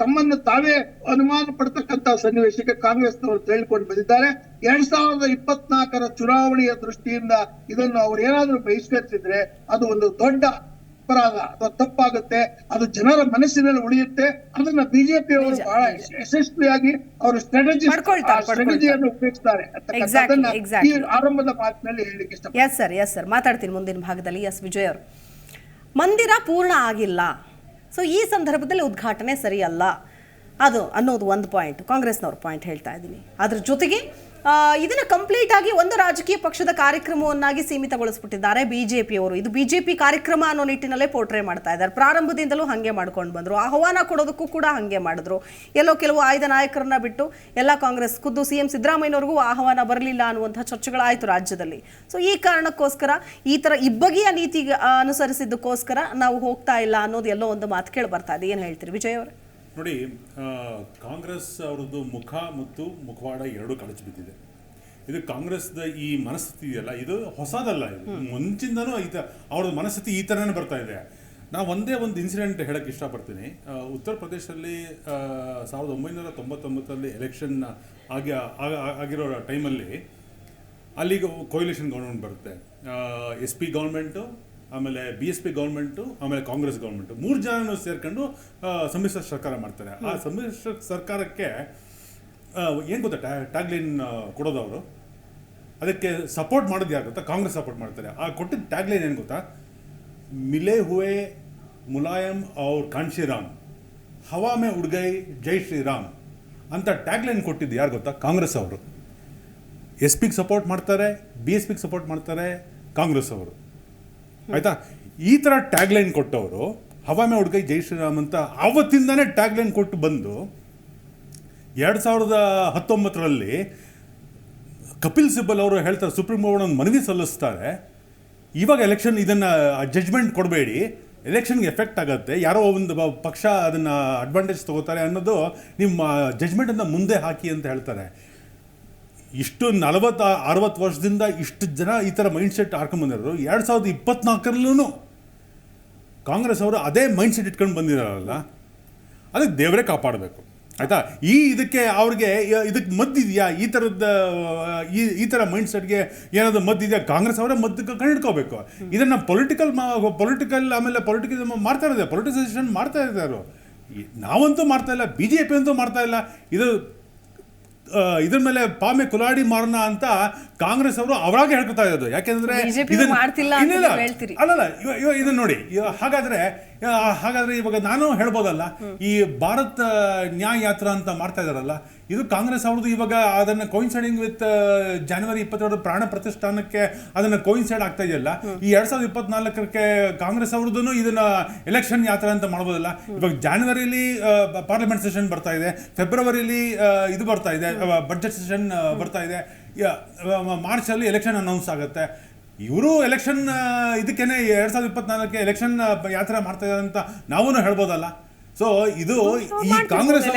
ತಮ್ಮನ್ನು ತಾವೇ ಅನುಮಾನ ಪಡ್ತಕ್ಕಂತ ಸನ್ನಿವೇಶಕ್ಕೆ ಕಾಂಗ್ರೆಸ್ನವರು ತಿಳಿದುಕೊಂಡು ಬಂದಿದ್ದಾರೆ. 2024ರ ಚುನಾವಣೆಯ ದೃಷ್ಟಿಯಿಂದ ಇದನ್ನು ಅವ್ರು ಏನಾದ್ರೂ ಬಹಿಷ್ಕರಿಸಿದ್ರೆ ಅದು ಒಂದು ದೊಡ್ಡ ಅಪರಾಧ ಅಥವಾ ತಪ್ಪಾಗುತ್ತೆ, ಅದು ಜನರ ಮನಸ್ಸಿನಲ್ಲಿ ಉಳಿಯುತ್ತೆ. ಅದನ್ನ ಬಿಜೆಪಿ ಅವರು ಬಹಳ ಯಶಸ್ವಿಯಾಗಿ ಅವರು ಸ್ಟ್ರಾಟಜಿಯನ್ನು ಉಪಯೋಗಿಸ್ತಾರೆ ಅಂತಕ್ಕಂಥದ್ದನ್ನ ಈ ಆರಂಭದ ಮಾತಿನಲ್ಲಿ ಹೇಳಲಿಕ್ಕೆ ಇಷ್ಟ. ಎಸ್ ಸರ್ ಮಾತಾಡ್ತೀನಿ ಮುಂದಿನ ಭಾಗದಲ್ಲಿ. ಎಸ್ ವಿಜಯ್ ಅವರು, ಮಂದಿರ ಪೂರ್ಣ ಆಗಿಲ್ಲ, ಸೊ ಈ ಸಂದರ್ಭದಲ್ಲಿ ಉದ್ಘಾಟನೆ ಸರಿಯಲ್ಲ ಅದು ಅನ್ನೋದು ಒಂದು ಪಾಯಿಂಟ್, ಕಾಂಗ್ರೆಸ್ನವ್ರ ಪಾಯಿಂಟ್ ಹೇಳ್ತಾ ಇದ್ದೀನಿ. ಅದ್ರ ಜೊತೆಗೆ ಇದನ್ನು ಕಂಪ್ಲೀಟ್ ಆಗಿ ಒಂದು ರಾಜಕೀಯ ಪಕ್ಷದ ಕಾರ್ಯಕ್ರಮವನ್ನಾಗಿ ಸೀಮಿತಗೊಳಿಸ್ಬಿಟ್ಟಿದ್ದಾರೆ ಬಿಜೆಪಿಯವರು. ಇದು ಬಿಜೆಪಿ ಕಾರ್ಯಕ್ರಮ ಅನ್ನೋ ನಿಟ್ಟಿನಲ್ಲೇ ಪೋರ್ಟ್ರೇ ಮಾಡ್ತಾ ಇದ್ದಾರೆ. ಪ್ರಾರಂಭದಿಂದಲೂ ಹಾಗೆ ಮಾಡ್ಕೊಂಡು ಬಂದರು, ಆಹ್ವಾನ ಕೊಡೋದಕ್ಕೂ ಕೂಡ ಹಾಗೆ ಮಾಡಿದ್ರು. ಎಲ್ಲೋ ಕೆಲವು ಆಯ್ದ ನಾಯಕರನ್ನ ಬಿಟ್ಟು ಎಲ್ಲ ಕಾಂಗ್ರೆಸ್, ಖುದ್ದು ಸಿಎಂ ಸಿದ್ದರಾಮಯ್ಯನವ್ರಿಗೂ ಆಹ್ವಾನ ಬರಲಿಲ್ಲ ಅನ್ನುವಂಥ ಚರ್ಚೆಗಳಾಯಿತು ರಾಜ್ಯದಲ್ಲಿ. ಸೊ ಈ ಕಾರಣಕ್ಕೋಸ್ಕರ ಈ ಥರ ಇಬ್ಬಗೆಯ ನೀತಿ ಅನುಸರಿಸಿದ್ದಕ್ಕೋಸ್ಕರ ನಾವು ಹೋಗ್ತಾ ಇಲ್ಲ ಅನ್ನೋದು ಎಲ್ಲೋ ಒಂದು ಮಾತು ಕೇಳಿ ಬರ್ತಾ ಇದೆ. ಏನು ಹೇಳ್ತೀರಿ ವಿಜಯ್ ಅವರೇ? ನೋಡಿ, ಕಾಂಗ್ರೆಸ್ ಅವ್ರದ್ದು ಮುಖ ಮತ್ತು ಮುಖವಾಡ ಎರಡೂ ಕಳಚಿ ಬಿದ್ದಿದೆ. ಇದು ಕಾಂಗ್ರೆಸ್ದ ಈ ಮನಸ್ಥಿತಿ ಇದೆಯಲ್ಲ, ಇದು ಹೊಸದಲ್ಲ. ಇದು ಮುಂಚಿಂದನೂ ಅವ್ರ ಮನಸ್ಥಿತಿ ಈ ಥರನೇ ಬರ್ತಾ ಇದೆ. ನಾವು ಒಂದೇ ಒಂದು ಇನ್ಸಿಡೆಂಟ್ ಹೇಳಕ್ಕೆ ಇಷ್ಟಪಡ್ತೀನಿ. ಉತ್ತರ ಪ್ರದೇಶದಲ್ಲಿ 1999ರಲ್ಲಿ ಎಲೆಕ್ಷನ್ ಆಗಿರೋ ಟೈಮಲ್ಲಿ ಅಲ್ಲಿಗೆ ಕೊಯ್ಲೇಷನ್ ಗೌರ್ಮೆಂಟ್ ಬರುತ್ತೆ. SP ಗೌರ್ಮೆಂಟು, ಆಮೇಲೆ BSP ಗೌರ್ಮೆಂಟು, ಆಮೇಲೆ ಕಾಂಗ್ರೆಸ್ ಗೌರ್ಮೆಂಟು, 3 ಜನನು ಸೇರ್ಕೊಂಡು ಸಮ್ಮಿಶ್ರ ಸರ್ಕಾರ ಮಾಡ್ತಾರೆ. ಆ ಸಮ್ಮಿಶ್ರ ಸರ್ಕಾರಕ್ಕೆ ಏನು ಗೊತ್ತಾ ಟ್ಯಾಗ್ಲೈನ್ ಕೊಡೋದು ಅವರು, ಅದಕ್ಕೆ ಸಪೋರ್ಟ್ ಮಾಡೋದು ಯಾರು ಗೊತ್ತಾ? ಕಾಂಗ್ರೆಸ್ ಸಪೋರ್ಟ್ ಮಾಡ್ತಾರೆ. ಆ ಕೊಟ್ಟಿದ್ದ ಟ್ಯಾಗ್ಲೈನ್ ಏನು ಗೊತ್ತಾ? ಮಿಲೆ ಹುವೆ ಮುಲಾಯಂ ಔರ್ ಕಾಂಶಿರಾಮ್, ಹವಾ ಮೇ ಉಡ್ಗೈ ಜೈ ಶ್ರೀರಾಮ್ ಅಂತ ಟ್ಯಾಗ್ಲೈನ್ ಕೊಟ್ಟಿದ್ದು ಯಾರು ಗೊತ್ತಾ? ಕಾಂಗ್ರೆಸ್ ಅವರು. SP ಸಪೋರ್ಟ್ ಮಾಡ್ತಾರೆ, BSP ಸಪೋರ್ಟ್ ಮಾಡ್ತಾರೆ ಕಾಂಗ್ರೆಸ್ ಅವರು, ಆಯ್ತಾ? ಈ ಥರ ಟ್ಯಾಗ್ಲೈನ್ ಕೊಟ್ಟವರು ಹವಾ ಮೇ ಉಡ್ಗೈ ಜೈ ಶ್ರೀರಾಮ್ ಅಂತ ಆವತ್ತಿಂದಾನೇ ಟ್ಯಾಗ್ಲೈನ್ ಕೊಟ್ಟು ಬಂದು 2019ರಲ್ಲಿ ಕಪಿಲ್ ಸಿಬ್ಬಲ್ ಅವರು ಹೇಳ್ತಾರೆ, ಸುಪ್ರೀಂ ಕೋರ್ಟ್ ಒಂದು ಮನವಿ ಸಲ್ಲಿಸ್ತಾರೆ, ಇವಾಗ ಎಲೆಕ್ಷನ್ ಇದನ್ನು ಜಡ್ಜ್ಮೆಂಟ್ ಕೊಡಬೇಡಿ, ಎಲೆಕ್ಷನ್ಗೆ ಎಫೆಕ್ಟ್ ಆಗುತ್ತೆ, ಯಾರೋ ಒಂದು ಪಕ್ಷ ಅದನ್ನು ಅಡ್ವಾಂಟೇಜ್ ತೊಗೋತಾರೆ ಅನ್ನೋದು ನಿಮ್ಮ ಜಡ್ಜ್ಮೆಂಟನ್ನು ಮುಂದೆ ಹಾಕಿ ಅಂತ ಹೇಳ್ತಾರೆ. ಇಷ್ಟು 40-60 ವರ್ಷದಿಂದ ಇಷ್ಟು ಜನ ಈ ಥರ ಮೈಂಡ್ಸೆಟ್ ಹಾರ್ಕೊಂಡ್ಬಂದಿರೋರು 2024ರಲ್ಲೂ ಕಾಂಗ್ರೆಸ್ ಅವರು ಅದೇ ಮೈಂಡ್ಸೆಟ್ ಇಟ್ಕೊಂಡು ಬಂದಿದ್ದಾರಲ್ಲ, ಅದಕ್ಕೆ ದೇವರೇ ಕಾಪಾಡಬೇಕು, ಆಯಿತಾ. ಇದಕ್ಕೆ ಅವ್ರಿಗೆ ಇದಕ್ಕೆ ಮದ್ದಿದೆಯಾ, ಈ ಥರ ಮೈಂಡ್ಸೆಟ್ಗೆ ಏನಾದರೂ ಮದ್ದಿದೆಯಾ, ಕಾಂಗ್ರೆಸ್ ಅವರೇ ಮದ್ದು ಕಂಡಿಡ್ಕೋಬೇಕು. ಇದನ್ನು ಪೊಲಿಟಿಕಲ್ ಆಮೇಲೆ ಪೊಲಿಟಿಕಲ್ ಮಾಡ್ತಾ ಇರೋದೆ, ಪೊಲಿಟಿಸೈಸೇಷನ್ ಮಾಡ್ತಾ ಇದ್ದಾರೆ. ನಾವಂತೂ ಮಾಡ್ತಾ ಇಲ್ಲ, BJP ಅಂತೂ ಮಾಡ್ತಾ ಇಲ್ಲ. ಇದ್ರ ಮೇಲೆ ಪಾಮೆ ಕುಲಾಡಿ ಮಾರೋಣ ಅಂತ ಕಾಂಗ್ರೆಸ್ ಅವರು ಅವರಾಗೆ ಹೇಳ್ಕೊತಾ ಇರೋದು. ಯಾಕೆಂದ್ರೆ ಅಲ್ಲಲ್ಲ, ಇದನ್ನ ನೋಡಿ, ಹಾಗಾದ್ರೆ ಇವಾಗ ನಾನು ಹೇಳ್ಬೋದಲ್ಲ, ಈ ಭಾರತ್ ನ್ಯಾಯ ಯಾತ್ರಾ ಅಂತ ಮಾಡ್ತಾ ಇದಾರಲ್ಲ, ಇದು ಕಾಂಗ್ರೆಸ್ ಅವ್ರದ್ದು. ಇವಾಗ ಅದನ್ನ ಕೋಯಿನ್ಸೈಡಿಂಗ್ ವಿತ್ ಜನವರಿ 22 ಪ್ರಾಣ ಪ್ರತಿಷ್ಠಾನಕ್ಕೆ ಅದನ್ನ ಕೋಯಿನ್ಸೈಡ್ ಆಗ್ತಾ ಇದೆಯಲ್ಲ. ಈ 2024ಕ್ಕೆ ಕಾಂಗ್ರೆಸ್ ಅವ್ರದ್ದು ಇದನ್ನ ಎಲೆಕ್ಷನ್ ಯಾತ್ರಾ ಅಂತ ಮಾಡ್ಬೋದಲ್ಲ. ಇವಾಗ ಜಾನ್ವರಿಲಿ ಪಾರ್ಲಿಮೆಂಟ್ ಸೆಷನ್ ಬರ್ತಾ ಇದೆ, ಫೆಬ್ರವರಿಲಿ ಇದು ಬರ್ತಾ ಇದೆ, ಬಡ್ಜೆಟ್ ಸೆಷನ್ ಬರ್ತಾ ಇದೆ, ಮಾರ್ಚಲ್ಲಿ ಎಲೆಕ್ಷನ್ ಅನೌನ್ಸ್ ಆಗುತ್ತೆ. ಇವರು ಎಲೆಕ್ಷನ್ ಇದಕ್ಕೇನೆ 2024ಕ್ಕೆ ಎಲೆಕ್ಷನ್ ಯಾತ್ರೆ ಮಾಡ್ತಾ ಇದ್ದಾರೆ ಅಂತ ನಾವೂ ಹೇಳ್ಬೋದಲ್ಲ. ಸೊ ಇದು ಈ ಕಾಂಗ್ರೆಸ್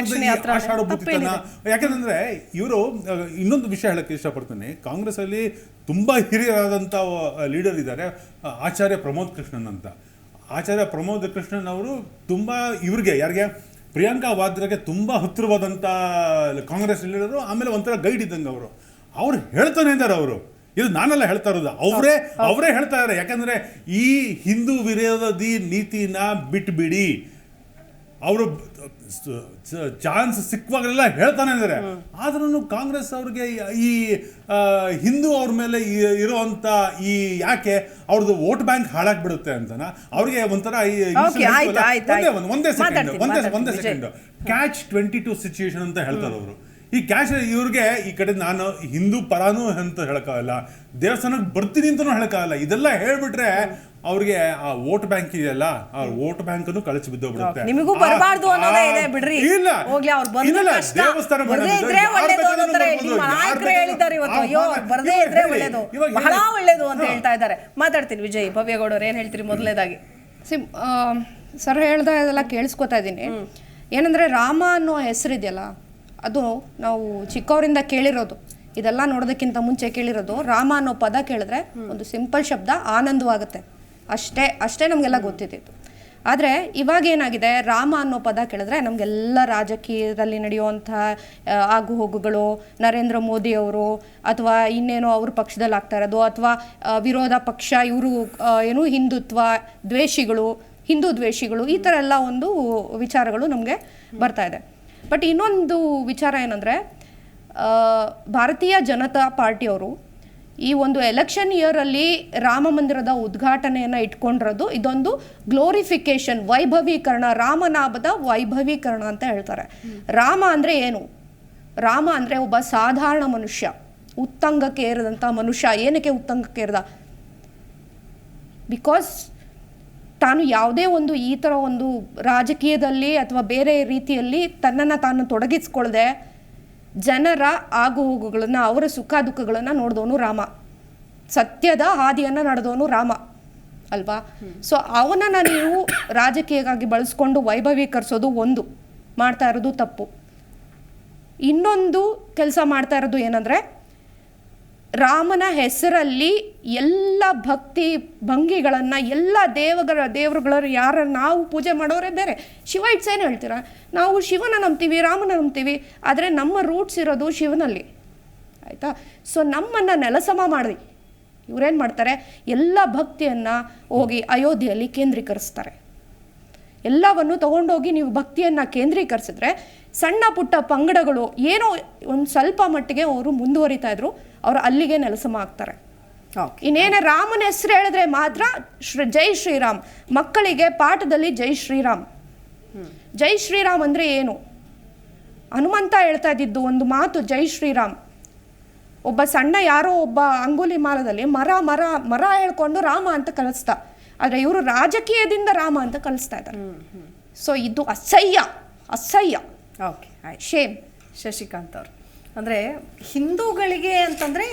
ಆಷಾಢ ಭೂತಿತನ. ಯಾಕೆಂದ್ರೆ ಇವರು ಇನ್ನೊಂದು ವಿಷಯ ಹೇಳಕ್ಕೆ ಇಷ್ಟಪಡ್ತೀನಿ. ಕಾಂಗ್ರೆಸ್ ಅಲ್ಲಿ ತುಂಬಾ ಹಿರಿಯರಾದಂಥ ಲೀಡರ್ ಇದ್ದಾರೆ, ಆಚಾರ್ಯ ಪ್ರಮೋದ್ ಕೃಷ್ಣನ್ ಅಂತ. ಆಚಾರ್ಯ ಪ್ರಮೋದ್ ಕೃಷ್ಣನ್ ಅವರು ತುಂಬ ಯಾರಿಗೆ ಪ್ರಿಯಾಂಕಾ ವಾದ್ರಾಗೆ ತುಂಬ ಹತ್ತಿರವಾದಂಥ ಕಾಂಗ್ರೆಸ್ ಲೀಡರು, ಆಮೇಲೆ ಒಂಥರ ಗೈಡ್ ಇದ್ದಂಗೆ ಅವ್ರು ಹೇಳ್ತಾನೆ ಇದ್ದಾರೆ. ಇದು ನಾನೆಲ್ಲ ಹೇಳ್ತಾ ಇರೋದು, ಅವರೇ ಹೇಳ್ತಾ ಇದ್ದಾರೆ. ಯಾಕಂದ್ರೆ ಈ ಹಿಂದೂ ವಿರೋಧಿ ನೀತಿನ ಬಿಟ್ಬಿಡಿ, ಅವರು ಚಾನ್ಸ್ ಸಿಕ್ಕುವಾಗಲೆಲ್ಲ ಹೇಳ್ತಾನೆ ಇದ್ದಾರೆ. ಆದ್ರೂ ಕಾಂಗ್ರೆಸ್ ಅವ್ರಿಗೆ ಈ ಹಿಂದೂ ಅವ್ರ ಮೇಲೆ ಇರೋವಂಥ ಈ ಯಾಕೆ ಅವ್ರದ್ದು ವೋಟ್ ಬ್ಯಾಂಕ್ ಹಾಳಾಗ್ಬಿಡುತ್ತೆ ಅಂತನ ಅವ್ರಿಗೆ ಒಂಥರ ಒಂದೇ ಸೆಕೆಂಡ್ ಕ್ಯಾಚ್ 22 ಸಿಚುಯೇಷನ್ ಅಂತ ಹೇಳ್ತಾರೆ ಅವರು. ಈ ಕ್ಯಾಶ್ ಇವ್ರಿಗೆ ಈ ಕಡೆ ನಾನು ಹಿಂದೂ ಪರಾನೂ ಅಂತ ಹೇಳಕ್ಕಾಗಲ್ಲ, ದೇವಸ್ಥಾನಕ್ಕೆ ಬರ್ತೀನಿ ಅಂತಲೂ ಹೇಳಕ್ಕಾಗಲ್ಲ. ಇದೆಲ್ಲ ಹೇಳ್ಬಿಟ್ರೆ ಅವ್ರಿಗೆ ಆ ವೋಟ್ ಬ್ಯಾಂಕ್ ಇದೆಯಲ್ಲ, ಆ ವೋಟ್ ಬ್ಯಾಂಕ್ ಅನ್ನು ಕಳಚಿ ಬಿದ್ದೋಗ್ಬಿಡುತ್ತೆ. ನಿಮಗೂ ಬರಬಾರ್ದು ಅನ್ನೋದೇ ಇದೆ ಬಿಡ್ರಿ. ಇಲ್ಲ ಹೋಗ್ಲಿ, ಅವ್ರು ಬಂದ ದೇವಸ್ಥಾನ ಬರದೇ ಇದ್ರೆ ಒಳ್ಳೇದು ಅಂತಾರೆ. ನಿಮ್ಮ ನಾಯಕರು ಹೇಳಿದ್ದಾರೆ ಇವತ್ತು, ಅಯ್ಯೋ ಬರದೇ ಇದ್ರೆ ಒಳ್ಳೇದು, ಬಹಳ ಒಳ್ಳೇದು ಅಂತ ಹೇಳ್ತಾ ಇದ್ದಾರೆ. ಮಾತಾಡ್ತೀನಿ ವಿಜಯ್ ಭವ್ಯಗೌಡರು, ಏನ್ ಹೇಳ್ತೀರಿ? ಮೊದಲನೇದಾಗಿ ಸರ್ ಹೇಳ್ದ ಇದೆಲ್ಲ ಕೇಳಿಸ್ಕೊತಾ ಇದ್ದೀನಿ. ಏನಂದ್ರೆ ರಾಮ ಅನ್ನೋ ಹೆಸರಿದೆಯಲ್ಲ, ಅದು ನಾವು ಚಿಕ್ಕವರಿಂದ ಕೇಳಿರೋದು, ಇದೆಲ್ಲ ನೋಡೋದಕ್ಕಿಂತ ಮುಂಚೆ ಕೇಳಿರೋದು. ರಾಮ ಅನ್ನೋ ಪದ ಕೇಳಿದ್ರೆ ಒಂದು ಸಿಂಪಲ್ ಶಬ್ದ, ಆನಂದವಾಗುತ್ತೆ, ಅಷ್ಟೇ ನಮಗೆಲ್ಲ ಗೊತ್ತಿದ್ದು. ಆದರೆ ಇವಾಗ ಏನಾಗಿದೆ, ರಾಮ ಅನ್ನೋ ಪದ ಕೇಳಿದ್ರೆ ನಮಗೆಲ್ಲ ರಾಜಕೀಯದಲ್ಲಿ ನಡೆಯುವಂಥ ಆಗು ಹೋಗುಗಳು, ನರೇಂದ್ರ ಮೋದಿ ಅವರು ಅಥವಾ ಇನ್ನೇನೋ ಅವ್ರ ಪಕ್ಷದಲ್ಲಿ ಆಗ್ತಾ ಇರೋದು, ಅಥವಾ ವಿರೋಧ ಪಕ್ಷ ಇವರು ಏನು ಹಿಂದುತ್ವ ದ್ವೇಷಿಗಳು, ಹಿಂದೂ ದ್ವೇಷಿಗಳು, ಈ ಥರ ಎಲ್ಲ ಒಂದು ವಿಚಾರಗಳು ನಮಗೆ ಬರ್ತಾ ಇದೆ. ಬಟ್ ಇನ್ನೊಂದು ವಿಚಾರ ಏನಂದರೆ, ಭಾರತೀಯ ಜನತಾ ಪಾರ್ಟಿಯವರು ಈ ಒಂದು ಎಲೆಕ್ಷನ್ ಇಯರಲ್ಲಿ ರಾಮ ಮಂದಿರದ ಉದ್ಘಾಟನೆಯನ್ನು ಇಟ್ಕೊಂಡಿರೋದು ಇದೊಂದು ಗ್ಲೋರಿಫಿಕೇಶನ್, ವೈಭವೀಕರಣ, ರಾಮನಾಮದ ವೈಭವೀಕರಣ ಅಂತ ಹೇಳ್ತಾರೆ. ರಾಮ ಅಂದರೆ ಏನು? ರಾಮ ಅಂದರೆ ಒಬ್ಬ ಸಾಧಾರಣ ಮನುಷ್ಯ, ಉತ್ತಂಗಕ್ಕೆ ಏರಿದಂಥ ಮನುಷ್ಯ. ಏನಕ್ಕೆ ಉತ್ತಂಗಕ್ಕೆ ಏರಿದ? ಬಿಕಾಸ್ ತಾನು ಯಾವುದೇ ಒಂದು ಈ ಥರ ಒಂದು ರಾಜಕೀಯದಲ್ಲಿ ಅಥವಾ ಬೇರೆ ರೀತಿಯಲ್ಲಿ ತನ್ನನ್ನು ತಾನು ತೊಡಗಿಸ್ಕೊಳ್ಳದೆ ಜನರ ಆಗು ಹೋಗುಗಳನ್ನು, ಅವರ ಸುಖ ದುಃಖಗಳನ್ನು ನೋಡಿದವನು ರಾಮ. ಸತ್ಯದ ಹಾದಿಯನ್ನು ನಡೆದವನು ರಾಮ ಅಲ್ವಾ? ಸೊ ಅವನನ್ನು ನೀವು ರಾಜಕೀಯಕ್ಕಾಗಿ ಬಳಸ್ಕೊಂಡು ವೈಭವೀಕರಿಸೋದು ಒಂದು, ಮಾಡ್ತಾ ಇರೋದು ತಪ್ಪು. ಇನ್ನೊಂದು ಕೆಲಸ ಮಾಡ್ತಾ ಇರೋದು ಏನಂದರೆ, ರಾಮನ ಹೆಸರಲ್ಲಿ ಎಲ್ಲ ಭಕ್ತಿ ಭಂಗಿಗಳನ್ನು, ಎಲ್ಲ ದೇವರುಗಳ ಯಾರ ನಾವು ಪೂಜೆ ಮಾಡೋರೇ ಬೇರೆ. ಶಿವ ಇಟ್ಸ್ ಏನು ಹೇಳ್ತೀರಾ? ನಾವು ಶಿವನ ನಂಬ್ತೀವಿ, ರಾಮನ ನಂಬ್ತೀವಿ, ಆದರೆ ನಮ್ಮ ರೂಟ್ಸ್ ಇರೋದು ಶಿವನಲ್ಲಿ, ಆಯಿತಾ? ಸೊ ನಮ್ಮನ್ನು ನೆಲಸಮ ಮಾಡಿ ಇವರೇನು ಮಾಡ್ತಾರೆ, ಎಲ್ಲ ಭಕ್ತಿಯನ್ನು ಹೋಗಿ ಅಯೋಧ್ಯೆಯಲ್ಲಿ ಕೇಂದ್ರೀಕರಿಸ್ತಾರೆ. ಎಲ್ಲವನ್ನು ತೊಗೊಂಡೋಗಿ ನೀವು ಭಕ್ತಿಯನ್ನು ಕೇಂದ್ರೀಕರಿಸಿದ್ರೆ ಸಣ್ಣ ಪುಟ್ಟ ಪಂಗಡಗಳು ಏನೋ ಒಂದು ಸ್ವಲ್ಪ ಮಟ್ಟಿಗೆ ಅವರು ಮುಂದುವರಿತಾ ಇದ್ರು, ಅವರು ಅಲ್ಲಿಗೆ ನೆಲಸಮ ಆಗ್ತಾರೆ. ಇನ್ನೇನು ರಾಮನ ಹೆಸರು ಹೇಳಿದ್ರೆ ಮಾತ್ರ ಜೈ ಶ್ರೀರಾಮ್. ಮಕ್ಕಳಿಗೆ ಪಾಠದಲ್ಲಿ ಜೈ ಶ್ರೀರಾಮ್, ಜೈ ಶ್ರೀರಾಮ್ ಅಂದರೆ ಏನು? ಹನುಮಂತ ಹೇಳ್ತಾ ಇದ್ದಿದ್ದು ಒಂದು ಮಾತು, ಜೈ ಶ್ರೀರಾಮ್. ಒಬ್ಬ ಸಣ್ಣ ಯಾರೋ ಒಬ್ಬ ಅಂಗುಲಿ ಮಾಲದಲ್ಲಿ ಮರ ಹೇಳ್ಕೊಂಡು ರಾಮ ಅಂತ ಕಲಿಸ್ತಾ, ಆದರೆ ಇವರು ರಾಜಕೀಯದಿಂದ ರಾಮ ಅಂತ ಕಲಿಸ್ತಾ ಇದ್ದಾರೆ. ಸೊ ಇದು ಅಸಹ್ಯ, ಶೇಮ್. ಶಶಿಕಾಂತ್ ಅವರು, ಅಂದರೆ ಹಿಂದೂಗಳಿಗೆ ಅಂತಂದರೆ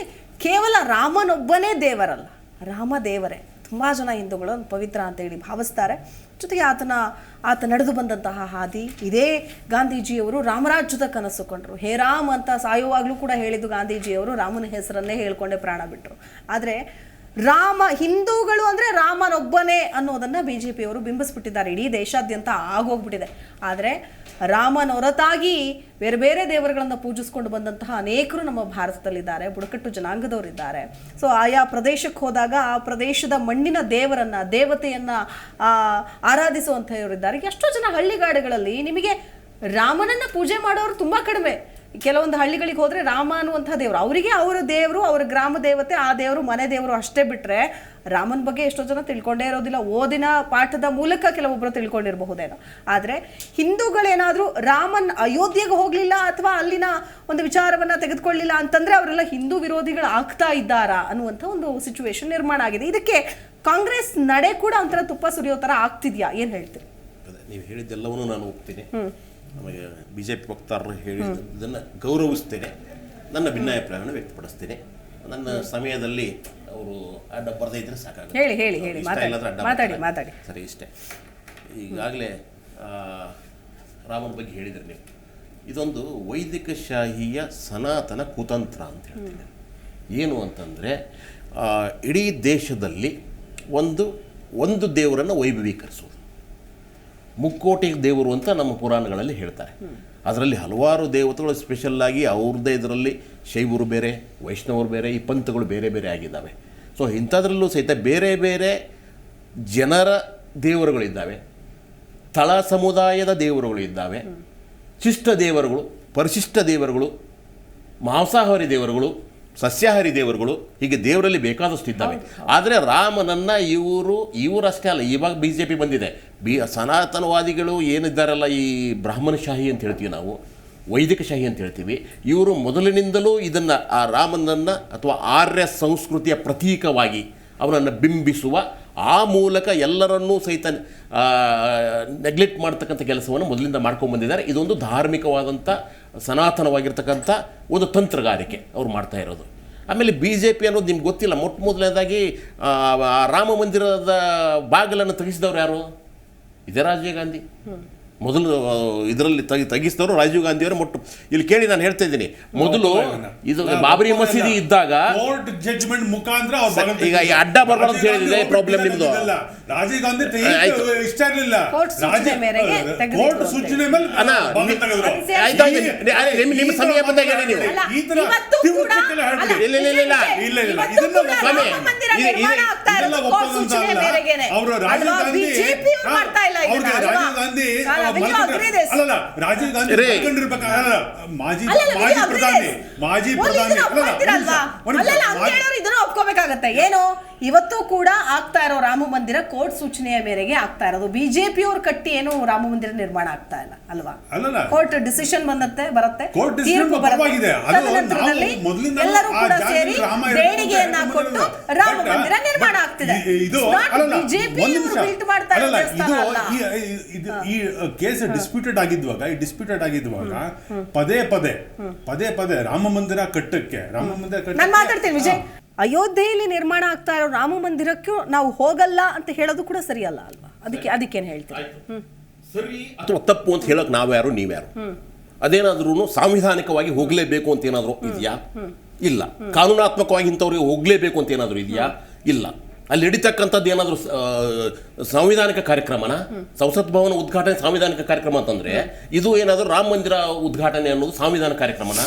ಕೇವಲ ರಾಮನೊಬ್ಬನೇ ದೇವರಲ್ಲ, ರಾಮ ದೇವರೇ. ತುಂಬ ಜನ ಹಿಂದೂಗಳು ಪವಿತ್ರ ಅಂತೇಳಿ ಭಾವಿಸ್ತಾರೆ. ಜೊತೆಗೆ ಆತ ನಡೆದು ಬಂದಂತಹ ಹಾದಿ, ಇದೇ ಗಾಂಧೀಜಿಯವರು ರಾಮರಾಜ್ಯದ ಕನಸು ಕಂಡರು. ಹೇ ರಾಮ್ ಅಂತ ಸಾಯುವಾಗಲೂ ಕೂಡ ಹೇಳಿದ್ದು ಗಾಂಧೀಜಿಯವರು, ರಾಮನ ಹೆಸರನ್ನೇ ಹೇಳ್ಕೊಂಡೇ ಪ್ರಾಣ ಬಿಟ್ಟರು. ಆದರೆ ಹಿಂದೂಗಳು ಅಂದರೆ ರಾಮನೊಬ್ಬನೇ ಅನ್ನೋದನ್ನು BJPಯವರು ಬಿಂಬಿಸ್ಬಿಟ್ಟಿದ್ದಾರೆ, ಇಡೀ ದೇಶಾದ್ಯಂತ ಆಗೋಗ್ಬಿಟ್ಟಿದೆ. ಆದರೆ ರಾಮನ ಹೊರತಾಗಿ ಬೇರೆ ಬೇರೆ ದೇವರುಗಳನ್ನು ಪೂಜಿಸ್ಕೊಂಡು ಬಂದಂತಹ ಅನೇಕರು ನಮ್ಮ ಭಾರತದಲ್ಲಿದ್ದಾರೆ, ಬುಡಕಟ್ಟು ಜನಾಂಗದವರಿದ್ದಾರೆ. ಸೊ ಆಯಾ ಪ್ರದೇಶಕ್ಕೆ ಹೋದಾಗ ಆ ಪ್ರದೇಶದ ಮಣ್ಣಿನ ದೇವತೆಯನ್ನು ಆರಾಧಿಸುವಂಥವರಿದ್ದಾರೆ. ಎಷ್ಟೋ ಜನ ಹಳ್ಳಿಗಾಡುಗಳಲ್ಲಿ ನಿಮಗೆ ರಾಮನನ್ನು ಪೂಜೆ ಮಾಡೋರು ತುಂಬ ಕಡಿಮೆ. ಕೆಲವೊಂದು ಹಳ್ಳಿಗಳಿಗೆ ಹೋದರೆ ರಾಮ ಅನ್ನುವಂಥ ದೇವರು, ಅವರಿಗೆ ಅವರ ದೇವರು, ಅವರ ಗ್ರಾಮ ದೇವತೆ, ಆ ದೇವರು ಮನೆ ದೇವರು ಅಷ್ಟೇ ಬಿಟ್ಟರೆ ರಾಮನ ಬಗ್ಗೆ ಎಷ್ಟೋ ಜನ ತಿಳ್ಕೊಂಡೇ ಇರೋದಿಲ್ಲ. ಓದಿನ ಪಾಠದ ಮೂಲಕ ಕೆಲವೊಬ್ಬರು ತಿಳ್ಕೊಂಡಿರಬಹುದೇನೋ. ಆದರೆ ಹಿಂದೂಗಳೇನಾದರೂ ರಾಮನ್ ಅಯೋಧ್ಯೆಗೆ ಹೋಗಲಿಲ್ಲ ಅಥವಾ ಅಲ್ಲಿನ ಒಂದು ವಿಚಾರವನ್ನು ತೆಗೆದುಕೊಳ್ಳಿಲ್ಲ ಅಂತಂದರೆ ಅವರೆಲ್ಲ ಹಿಂದೂ ವಿರೋಧಿಗಳು ಆಗ್ತಾ ಇದ್ದಾರಾ ಅನ್ನುವಂಥ ಒಂದು ಸಿಚುವೇಶನ್ ನಿರ್ಮಾಣ ಆಗಿದೆ. ಇದಕ್ಕೆ ಕಾಂಗ್ರೆಸ್ ನಡೆ ಕೂಡ ಒಂಥರ ತುಪ್ಪ ಸುರಿಯೋ ಥರ ಆಗ್ತಿದ್ಯಾ, ಏನು ಹೇಳ್ತೀರಿ? ನೀವು ಹೇಳಿದ್ದೆಲ್ಲವನ್ನೂ ನಾನು ಒಪ್ತೀನಿ. ನಮಗೆ BJP ವಕ್ತಾರರು ಹೇಳಿದ್ದನ್ನು ಗೌರವಿಸ್ತೇನೆ, ನನ್ನ ಭಿನ್ನಾಭಿಪ್ರಾಯವನ್ನು ವ್ಯಕ್ತಪಡಿಸ್ತೇನೆ. ನನ್ನ ಸಮಯದಲ್ಲಿ ಅವರು ಅಡ್ಡ ಬರದೇ ಇದ್ರೆ ಸಾಕಾಗುತ್ತೆ. ಹೇಳಿ ಮಾತಾಡಿ. ಸರಿ, ಇಷ್ಟೇ. ಈಗಾಗಲೇ ರಾಮನ ಬಗ್ಗೆ ಹೇಳಿದರೆ ನೀವು, ಇದೊಂದು ವೈದಿಕಶಾಹಿಯ ಸನಾತನ ಕುತಂತ್ರ ಅಂತ ಹೇಳ್ತೀನಿ. ಏನು ಅಂತಂದರೆ ಇಡೀ ದೇಶದಲ್ಲಿ ಒಂದು ದೇವರನ್ನು ವೈಭವೀಕರಿಸೋದು. ಮುಕ್ಕೋಟಿ ದೇವರು ಅಂತ ನಮ್ಮ ಪುರಾಣಗಳಲ್ಲಿ ಹೇಳ್ತಾರೆ. ಅದರಲ್ಲಿ ಹಲವಾರು ದೇವತೆಗಳು ಸ್ಪೆಷಲ್ಲಾಗಿ ಅವ್ರದ್ದೇ ಇದರಲ್ಲಿ ಶೈವರು ಬೇರೆ, ವೈಷ್ಣವರು ಬೇರೆ, ಈ ಪಂಥಗಳು ಬೇರೆ ಬೇರೆ ಆಗಿದ್ದಾವೆ. ಸೊ ಇಂಥದ್ರಲ್ಲೂ ಸಹಿತ ಬೇರೆ ಬೇರೆ ಜನರ ದೇವರುಗಳಿದ್ದಾವೆ, ತಳ ಸಮುದಾಯದ ದೇವರುಗಳು ಇದ್ದಾವೆ, ಶಿಷ್ಟ ದೇವರುಗಳು, ಪರಿಶಿಷ್ಟ ದೇವರುಗಳು, ಮಾಂಸಾಹಾರಿ ದೇವರುಗಳು, ಸಸ್ಯಾಹಾರಿ ದೇವರುಗಳು, ಹೀಗೆ ದೇವರಲ್ಲಿ ಬೇಕಾದಷ್ಟು ಇದ್ದಾವೆ. ಆದರೆ ರಾಮನನ್ನು ಇವರಷ್ಟೇ ಅಲ್ಲ, ಇವಾಗ BJP ಬಂದಿದೆ, ಸನಾತನವಾದಿಗಳು ಏನಿದ್ದಾರಲ್ಲ, ಈ ಬ್ರಾಹ್ಮಣಶಾಹಿ ಅಂತ ಹೇಳ್ತೀವಿ ನಾವು, ವೈದಿಕಶಾಹಿ ಅಂತ ಹೇಳ್ತೀವಿ, ಇವರು ಮೊದಲಿನಿಂದಲೂ ಇದನ್ನು ಆ ರಾಮನನ್ನು ಅಥವಾ ಆರ್ಯ ಸಂಸ್ಕೃತಿಯ ಪ್ರತೀಕವಾಗಿ ಅವನನ್ನು ಬಿಂಬಿಸುವ, ಆ ಮೂಲಕ ಎಲ್ಲರನ್ನೂ ಸಹಿತ ನೆಗ್ಲೆಕ್ಟ್ ಮಾಡ್ತಕ್ಕಂಥ ಕೆಲಸವನ್ನು ಮೊದಲಿಂದ ಮಾಡ್ಕೊಂಡ್ಬಂದಿದ್ದಾರೆ. ಇದೊಂದು ಧಾರ್ಮಿಕವಾದಂಥ ಸನಾತನವಾಗಿರ್ತಕ್ಕಂಥ ಒಂದು ತಂತ್ರಗಾರಿಕೆ ಅವ್ರು ಮಾಡ್ತಾ ಇರೋದು. ಆಮೇಲೆ BJP ಅನ್ನೋದು ನಿಮ್ಗೆ ಗೊತ್ತಿಲ್ಲ, ಮೊದಲನೇದಾಗಿ ರಾಮ ಮಂದಿರದ ಬಾಗಿಲನ್ನು ತೆಗೆಸಿದವ್ರು ಯಾರು? ಇದೇ ರಾಜೀವ್ ಗಾಂಧಿ. ಮೊದಲು ಇದರಲ್ಲಿ ತೆಗಿಸಿದವರು ರಾಜೀವ್ ಗಾಂಧಿಯವರು. ಇಲ್ಲಿ ಕೇಳಿ, ನಾನು ಹೇಳ್ತಾ ಇದ್ದೀನಿ, ಮೊದಲು ಇದು ಬಾಬರಿ ಮಸೀದಿ ಇದ್ದಾಗ ಜಡ್ಜ್ಮೆಂಟ್ ಮುಖಾಂತರ ಈಗ ಅಡ್ಡ ಬರಬಾರ್ದು ಅಂತ ಹೇಳಿದ್ರೆ ಪ್ರಾಬ್ಲಮ್ ನಿಮ್ದು. ರಾಜೀವ್ ಗಾಂಧಿ ಇಷ್ಟ ಇರಲಿಲ್ಲ, ನಿಮ್ಮ ಸಮಯ ಬಂದಾಗ ಹೇಳಿ ನೀವು. ರಾಜೀವ್ ಗಾಂಧಿ ಮಾಜಿ ಪ್ರಧಾನಿ ಒಪ್ಕೋಬೇಕಾಗತ್ತೆ. ಏನು ಇವತ್ತು ಕೂಡ ಆಗ್ತಾ ಇರೋ ರಾಮ ಮಂದಿರ ಕೋರ್ಟ್ ಸೂಚನೆಯ ಮೇರೆಗೆ ಆಗ್ತಾ ಇರೋದು. BJP ಅವ್ರು ಕಟ್ಟಿ ಏನು ರಾಮ ಮಂದಿರ ನಿರ್ಮಾಣ ಆಗ್ತಾ ಇಲ್ಲ ಅಲ್ವಾ? ಕೋರ್ಟ್ ಡಿಸಿಷನ್ ಬರುತ್ತೆ, ತೀರ್ಪು ಬರುತ್ತೆ, ಎಲ್ಲರೂ ಕೂಡ ಸೇರಿ ದೇಣಿಗೆಯನ್ನ ಕೊಟ್ಟು ರಾಮ ಮಂದಿರ ನಿರ್ಮಾಣ ಆಗ್ತಿದೆ. BJP ಬಿಲ್ಟ್ ಮಾಡ್ತಾ ಈ ಕೇಸ್ ಡಿಸ್ಪ್ಯೂಟೆಡ್ ಆಗಿದ್ವಾಗ ಪದೇ ಪದೇ ರಾಮ ಮಂದಿರ ಕಟ್ಟಕ್ಕೆ ನಾನು ಮಾತಾಡ್ತೀನಿ ವಿಜಯ್. ಅಯೋಧ್ಯೆಯಲ್ಲಿ ನಿರ್ಮಾಣ ಆಗ್ತಾ ಇರೋ ರಾಮ ಮಂದಿರಕ್ಕೂ ನಾವು ಹೋಗಲ್ಲ ಅಂತ ಹೇಳೋದು ಕೂಡ ಸರಿಯಲ್ಲ ಅಲ್ವಾ? ಅದಕ್ಕೇನು ಹೇಳ್ತೀವಿ? ಸರಿ ಅಥವಾ ತಪ್ಪು ಅಂತ ಹೇಳಕ್ ನಾವ್ಯಾರು ನೀವ್ಯಾರು? ಅದೇನಾದ್ರೂ ಸಾಂವಿಧಾನಿಕವಾಗಿ ಹೋಗಲೇಬೇಕು ಅಂತ ಏನಾದರೂ ಇದೆಯಾ? ಇಲ್ಲ. ಕಾನೂನಾತ್ಮಕವಾಗಿ ಇಂಥವ್ರಿಗೆ ಹೋಗಲೇಬೇಕು ಅಂತ ಏನಾದರೂ ಇದೆಯಾ? ಇಲ್ಲ. ಅಲ್ಲಿ ನಡೀತಕ್ಕಂಥದ್ದು ಏನಾದರೂ ಸಂವಿಧಾನಿಕ ಕಾರ್ಯಕ್ರಮನ, ಸಂಸತ್ ಭವನ ಉದ್ಘಾಟನೆ ಸಾಂವಿಧಾನಿಕ ಕಾರ್ಯಕ್ರಮ ಅಂತಂದ್ರೆ ಇದು ಏನಾದರೂ ರಾಮ ಮಂದಿರ ಉದ್ಘಾಟನೆ ಅನ್ನೋದು ಸಾಂವಿಧಾನಿಕ ಕಾರ್ಯಕ್ರಮನ?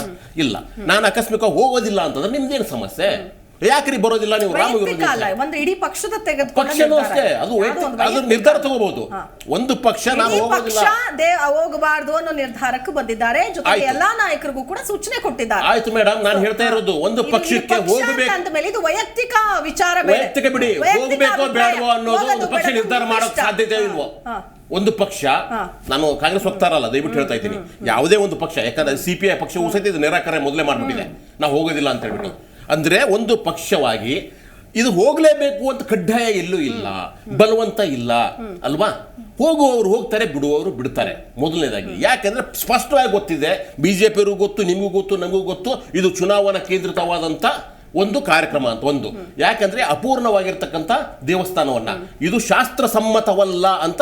ಇಲ್ಲ. ನಾನು ಆಕಸ್ಮಿಕ ಹೋಗೋದಿಲ್ಲ ಅಂತಂದ್ರೆ ನಿಮ್ದೇನು ಸಮಸ್ಯೆ? ಯಾಕ್ರಿ ಬರೋದಿಲ್ಲ ನೀವು? ರಾಮ ಒಂದು ಇಡೀ ಪಕ್ಷದ ಪಕ್ಷನೂ ಅಷ್ಟೇ, ಅದು ನಿರ್ಧಾರ ತಗೋಬಹುದು. ಒಂದು ಪಕ್ಷ ನಾನು ಹೋಗಬಾರ್ದು ಅನ್ನೋ ನಿರ್ಧಾರಕ್ಕೆ ಬಂದಿದ್ದಾರೆ. ಜೊತೆಗೆ ಎಲ್ಲಾ ನಾಯಕರಿಗೂ ಕೂಡ ಸೂಚನೆ ಕೊಟ್ಟಿದ್ದಾರೆ. ಆಯ್ತು ಮೇಡಮ್, ನಾನು ಹೇಳ್ತಾ ಇರೋದು ಒಂದು ಪಕ್ಷಕ್ಕೆ ಹೋಗಬೇಕು ಅಂತ ಮೇಲೆ ಇದು ವೈಯಕ್ತಿಕ ವಿಚಾರ, ವೈಯಕ್ತಿಕ ಬಿಡಿ, ಹೋಗಬೇಕೋ ಬೇಡವೋ ಅನ್ನೋದು ಒಂದು ಪಕ್ಷ ನಿರ್ಧಾರ ಮಾಡೋಕೆ ಸಾಧ್ಯತೆ ಇಲ್ವೋ? ಒಂದು ಪಕ್ಷ, ನಾನು ಕಾಂಗ್ರೆಸ್ ವಕ್ತಾರಲ್ಲ, ದಯವಿಟ್ಟು ಹೇಳ್ತಾ ಇದ್ದೀನಿ, ಯಾವುದೇ ಒಂದು ಪಕ್ಷ, ಯಾಕಂದ್ರೆ CPI ಪಕ್ಷವು ಸಹಿತ ಇದು ನಿರಾಕರಣೆ ಮೊದಲೇ ಮಾಡ್ಬಿಟ್ಟಿದೆ, ನಾವು ಹೋಗೋದಿಲ್ಲ ಅಂತ ಹೇಳ್ಬಿಟ್ಟು. ಅಂದರೆ ಒಂದು ಪಕ್ಷವಾಗಿ ಇದು ಹೋಗಲೇಬೇಕು ಅಂತ ಕಡ್ಡಾಯ ಎಲ್ಲೂ ಇಲ್ಲ, ಬಲವಂತ ಇಲ್ಲ ಅಲ್ವಾ. ಹೋಗುವವರು ಹೋಗ್ತಾರೆ, ಬಿಡುವವರು ಬಿಡ್ತಾರೆ. ಮೊದಲನೇದಾಗಿ ಯಾಕೆಂದ್ರೆ ಸ್ಪಷ್ಟವಾಗಿ ಗೊತ್ತಿದೆ, BJPಯವ್ರಿಗೂ ಗೊತ್ತು, ನಿಮಗೂ ಗೊತ್ತು, ನಮಗೂ ಗೊತ್ತು, ಇದು ಚುನಾವಣಾ ಕೇಂದ್ರಿತವಾದಂಥ ಒಂದು ಕಾರ್ಯಕ್ರಮ ಅಂತ. ಒಂದು ಯಾಕಂದ್ರೆ ಅಪೂರ್ಣವಾಗಿರ್ತಕ್ಕಂಥ ದೇವಸ್ಥಾನವನ್ನ ಇದು ಶಾಸ್ತ್ರ ಸಮ್ಮತವಲ್ಲ ಅಂತ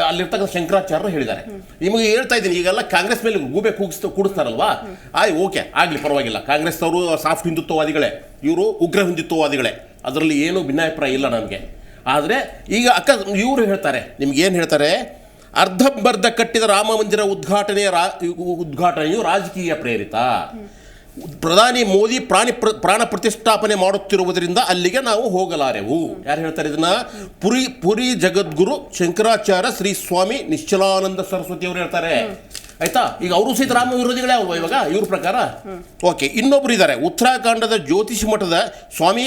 ಅಲ್ಲಿರ್ತಕ್ಕಂಥ ಶಂಕರಾಚಾರ್ಯರು ಹೇಳಿದ್ದಾರೆ. ನಿಮಗೆ ಹೇಳ್ತಾ ಇದ್ದೀನಿ, ಈಗೆಲ್ಲ ಕಾಂಗ್ರೆಸ್ ಮೇಲೆ ಗೂಬೆ ಕೂಡಿಸ್ತಾರಲ್ವಾ, ಓಕೆ ಆಗಲಿ, ಪರವಾಗಿಲ್ಲ. ಕಾಂಗ್ರೆಸ್ ಅವರು ಸಾಫ್ಟ್ ಹಿಂದುತ್ವವಾದಿಗಳೇ, ಇವರು ಉಗ್ರ ಹಿಂದುತ್ವವಾದಿಗಳೇ, ಅದರಲ್ಲಿ ಏನೂ ಭಿನ್ನಾಭಿಪ್ರಾಯ ಇಲ್ಲ ನನಗೆ. ಆದರೆ ಈಗ ಇವರು ಹೇಳ್ತಾರೆ, ನಿಮ್ಗೇನು ಹೇಳ್ತಾರೆ, ಅರ್ಧಂಬರ್ಧ ಕಟ್ಟಿದ ರಾಮ ಮಂದಿರ ಉದ್ಘಾಟನೆಯು ರಾಜಕೀಯ ಪ್ರೇರಿತ. ಪ್ರಧಾನಿ ಮೋದಿ ಪ್ರಾಣ ಪ್ರತಿಷ್ಠಾಪನೆ ಮಾಡುತ್ತಿರುವುದರಿಂದ ಅಲ್ಲಿಗೆ ನಾವು ಹೋಗಲಾರೆವು. ಯಾರು ಹೇಳ್ತಾರೆ ಇದನ್ನ? ಪುರಿ ಜಗದ್ಗುರು ಶಂಕರಾಚಾರ್ಯ ಶ್ರೀ ಸ್ವಾಮಿ ನಿಶ್ಚಲಾನಂದ ಸರಸ್ವತಿ ಅವರು ಹೇಳ್ತಾರೆ. ಆಯ್ತಾ, ಈಗ ಅವರು ಸಹಿತ ರಾಮ ವಿರೋಧಿಗಳೇ ಅಲ್ವಾ ಇವಾಗ ಇವ್ರ ಪ್ರಕಾರ. ಓಕೆ, ಇನ್ನೊಬ್ರು ಇದ್ದಾರೆ, ಉತ್ತರಾಖಂಡದ ಜ್ಯೋತಿಷ್ ಮಠದ ಸ್ವಾಮಿ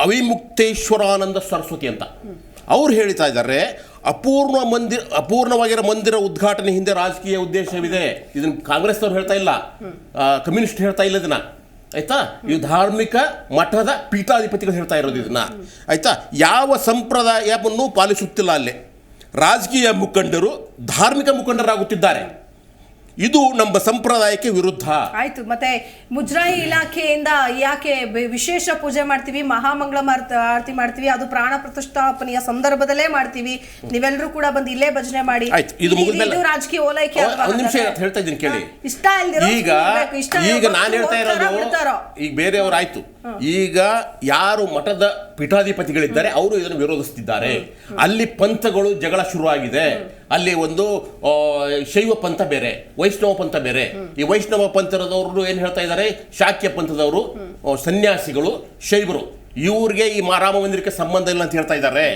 ಅವಿಮುಕ್ತೇಶ್ವರಾನಂದ ಸರಸ್ವತಿ ಅಂತ. ಅವ್ರು ಹೇಳ್ತಾ ಇದ್ದಾರೆ, ಅಪೂರ್ಣವಾಗಿರೋ ಮಂದಿರ ಉದ್ಘಾಟನೆ ಹಿಂದೆ ರಾಜಕೀಯ ಉದ್ದೇಶವಿದೆ. ಇದನ್ನ ಕಾಂಗ್ರೆಸ್ ಅವ್ರು ಹೇಳ್ತಾ ಇಲ್ಲ, ಕಮ್ಯುನಿಸ್ಟ್ ಹೇಳ್ತಾ ಇಲ್ಲ ಇದನ್ನ. ಆಯ್ತಾ, ಇದು ಧಾರ್ಮಿಕ ಮಠದ ಪೀಠಾಧಿಪತಿಗಳು ಹೇಳ್ತಾ ಇರೋದು ಇದನ್ನ. ಆಯ್ತಾ, ಯಾವ ಸಂಪ್ರದಾಯವನ್ನು ಪಾಲಿಸುತ್ತಿಲ್ಲ ಅಲ್ಲಿ. ರಾಜಕೀಯ ಮುಖಂಡರು ಧಾರ್ಮಿಕ ಮುಖಂಡರಾಗುತ್ತಿದ್ದಾರೆ. ಇದು ನಮ್ಮ ಸಂಪ್ರದಾಯಕ್ಕೆ ವಿರುದ್ಧ. ಆಯ್ತು, ಮತ್ತೆ ಮುಜರಾಯಿ ಇಲಾಖೆಯಿಂದ ಯಾಕೆ ವಿಶೇಷ ಪೂಜೆ ಮಾಡ್ತೀವಿ, ಮಹಾಮಂಗಳ ಆರತಿ ಮಾಡ್ತೀವಿ, ಅದು ಪ್ರಾಣ ಪ್ರತಿಷ್ಠಾಪನೆಯ ಸಂದರ್ಭದಲ್ಲೇ ಮಾಡ್ತೀವಿ, ನೀವೆಲ್ಲರೂ ಕೂಡ ಬಂದು ಇಲ್ಲೇ ಭಜನೆ ಮಾಡಿ. ಇದು ರಾಜಕೀಯ ಓಲೈಕೆ. ಒಂದು ನಿಮಿಷ ಹೇಳ್ತಾ ಇದ್ದೀನಿ ಕೇಳಿ. ಇಷ್ಟ ಇಲ್ದಿರೋ ಈಗ ನಾನು ಹೇಳ್ತಾ ಇರೋದು, ಈಗ ಬೇರೆಯವರು ಆಯ್ತು, ಈಗ ಯಾರು ಮಠದ ಪೀಠಾಧಿಪತಿಗಳಿದ್ದಾರೆ ಅವರು ಇದನ್ನು ವಿರೋಧಿಸುತ್ತಿದ್ದಾರೆ. ಅಲ್ಲಿ ಪಂಥಗಳು ಜಗಳ ಶುರುವಾಗಿದೆ. ಅಲ್ಲಿ ಒಂದು ಶೈವ ಪಂಥ ಬೇರೆ, ವೈಷ್ಣವ ಪಂಥ ಬೇರೆ. ಈ ವೈಷ್ಣವ ಪಂಥದವರು ಏನು ಹೇಳ್ತಾ ಇದ್ದಾರೆ, ಶಾಕ್ಯ ಪಂಥದವರು, ಸನ್ಯಾಸಿಗಳು, ಶೈವರು, ಇವ್ರಿಗೆ ಈ ರಾಮ ಮಂದಿರಕ್ಕೆ ಸಂಬಂಧ ಇಲ್ಲ ಅಂತ ಹೇಳ್ತಾ ಇದ್ದಾರೆ.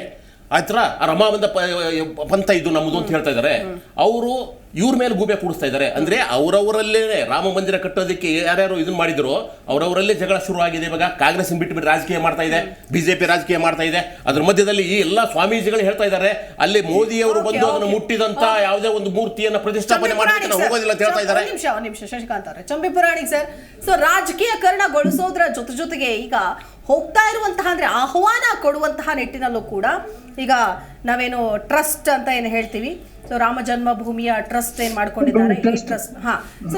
ಆಯ್ತಾ, ರಮಾಬಂಧ ಪಂಥ ಇದು ನಮ್ಮದು ಅಂತ ಹೇಳ್ತಾ ಇದ್ದಾರೆ. ಅವರು ಇವ್ರ ಮೇಲೆ ಗೂಬೆ ಕೂಡಿಸ್ತಾ ಇದ್ದಾರೆ. ಅಂದ್ರೆ ಅವರವರಲ್ಲೇ ರಾಮ ಮಂದಿರ ಕಟ್ಟೋದಕ್ಕೆ ಯಾರ್ಯಾರು ಇದನ್ನ ಮಾಡಿದ್ರು ಅವರವರಲ್ಲೇ ಜಗಳ ಶುರು ಆಗಿದೆ. ಇವಾಗ ಕಾಂಗ್ರೆಸ್ ಬಿಟ್ಟು ರಾಜಕೀಯ ಮಾಡ್ತಾ ಇದೆ, BJP ರಾಜಕೀಯ ಮಾಡ್ತಾ ಇದೆ. ಅದ್ರ ಮಧ್ಯದಲ್ಲಿ ಈ ಎಲ್ಲ ಸ್ವಾಮೀಜಿಗಳು ಹೇಳ್ತಾ ಇದ್ದಾರೆ, ಅಲ್ಲಿ ಮೋದಿ ಅವರು ಬಂದು ಅದನ್ನು ಮುಟ್ಟಿದಂತ ಯಾವುದೇ ಒಂದು ಮೂರ್ತಿಯನ್ನ ಪ್ರತಿಷ್ಠಾಪನೆ ಮಾಡೋದಕ್ಕೆ ನಾವು ಹೋಗೋದಿಲ್ಲ ಅಂತ ಹೇಳ್ತಾ ಇದ್ದಾರೆ. ನಿಮಿಷ ಶಶಿಕಾಂತ್ ಅವರೇ, ಚಂಬಿ ಪುರಾಣಿಕ್ ಸರ್, ಸೊ ರಾಜಕೀಯಕರಣಗೊಳಿಸೋದ್ರ ಜೊತೆಗೆ ಈಗ ಹೋಗ್ತಾ ಇರುವಂತಹ ಅಂದ್ರೆ ಆಹ್ವಾನ ಕೊಡುವಂತಹ ನಿಟ್ಟಿನಲ್ಲೂ ಕೂಡ ಈಗ ನಾವೇನು ಟ್ರಸ್ಟ್ ಅಂತ ಏನು ಹೇಳ್ತೀವಿ, ಸೊ ರಾಮ ಜನ್ಮಭೂಮಿಯ ಟ್ರಸ್ಟ್ ಏನ್ ಮಾಡ್ಕೊಂಡಿದ್ದಾರೆ, ಈ ಟ್ರಸ್ಟ್ ಸೊ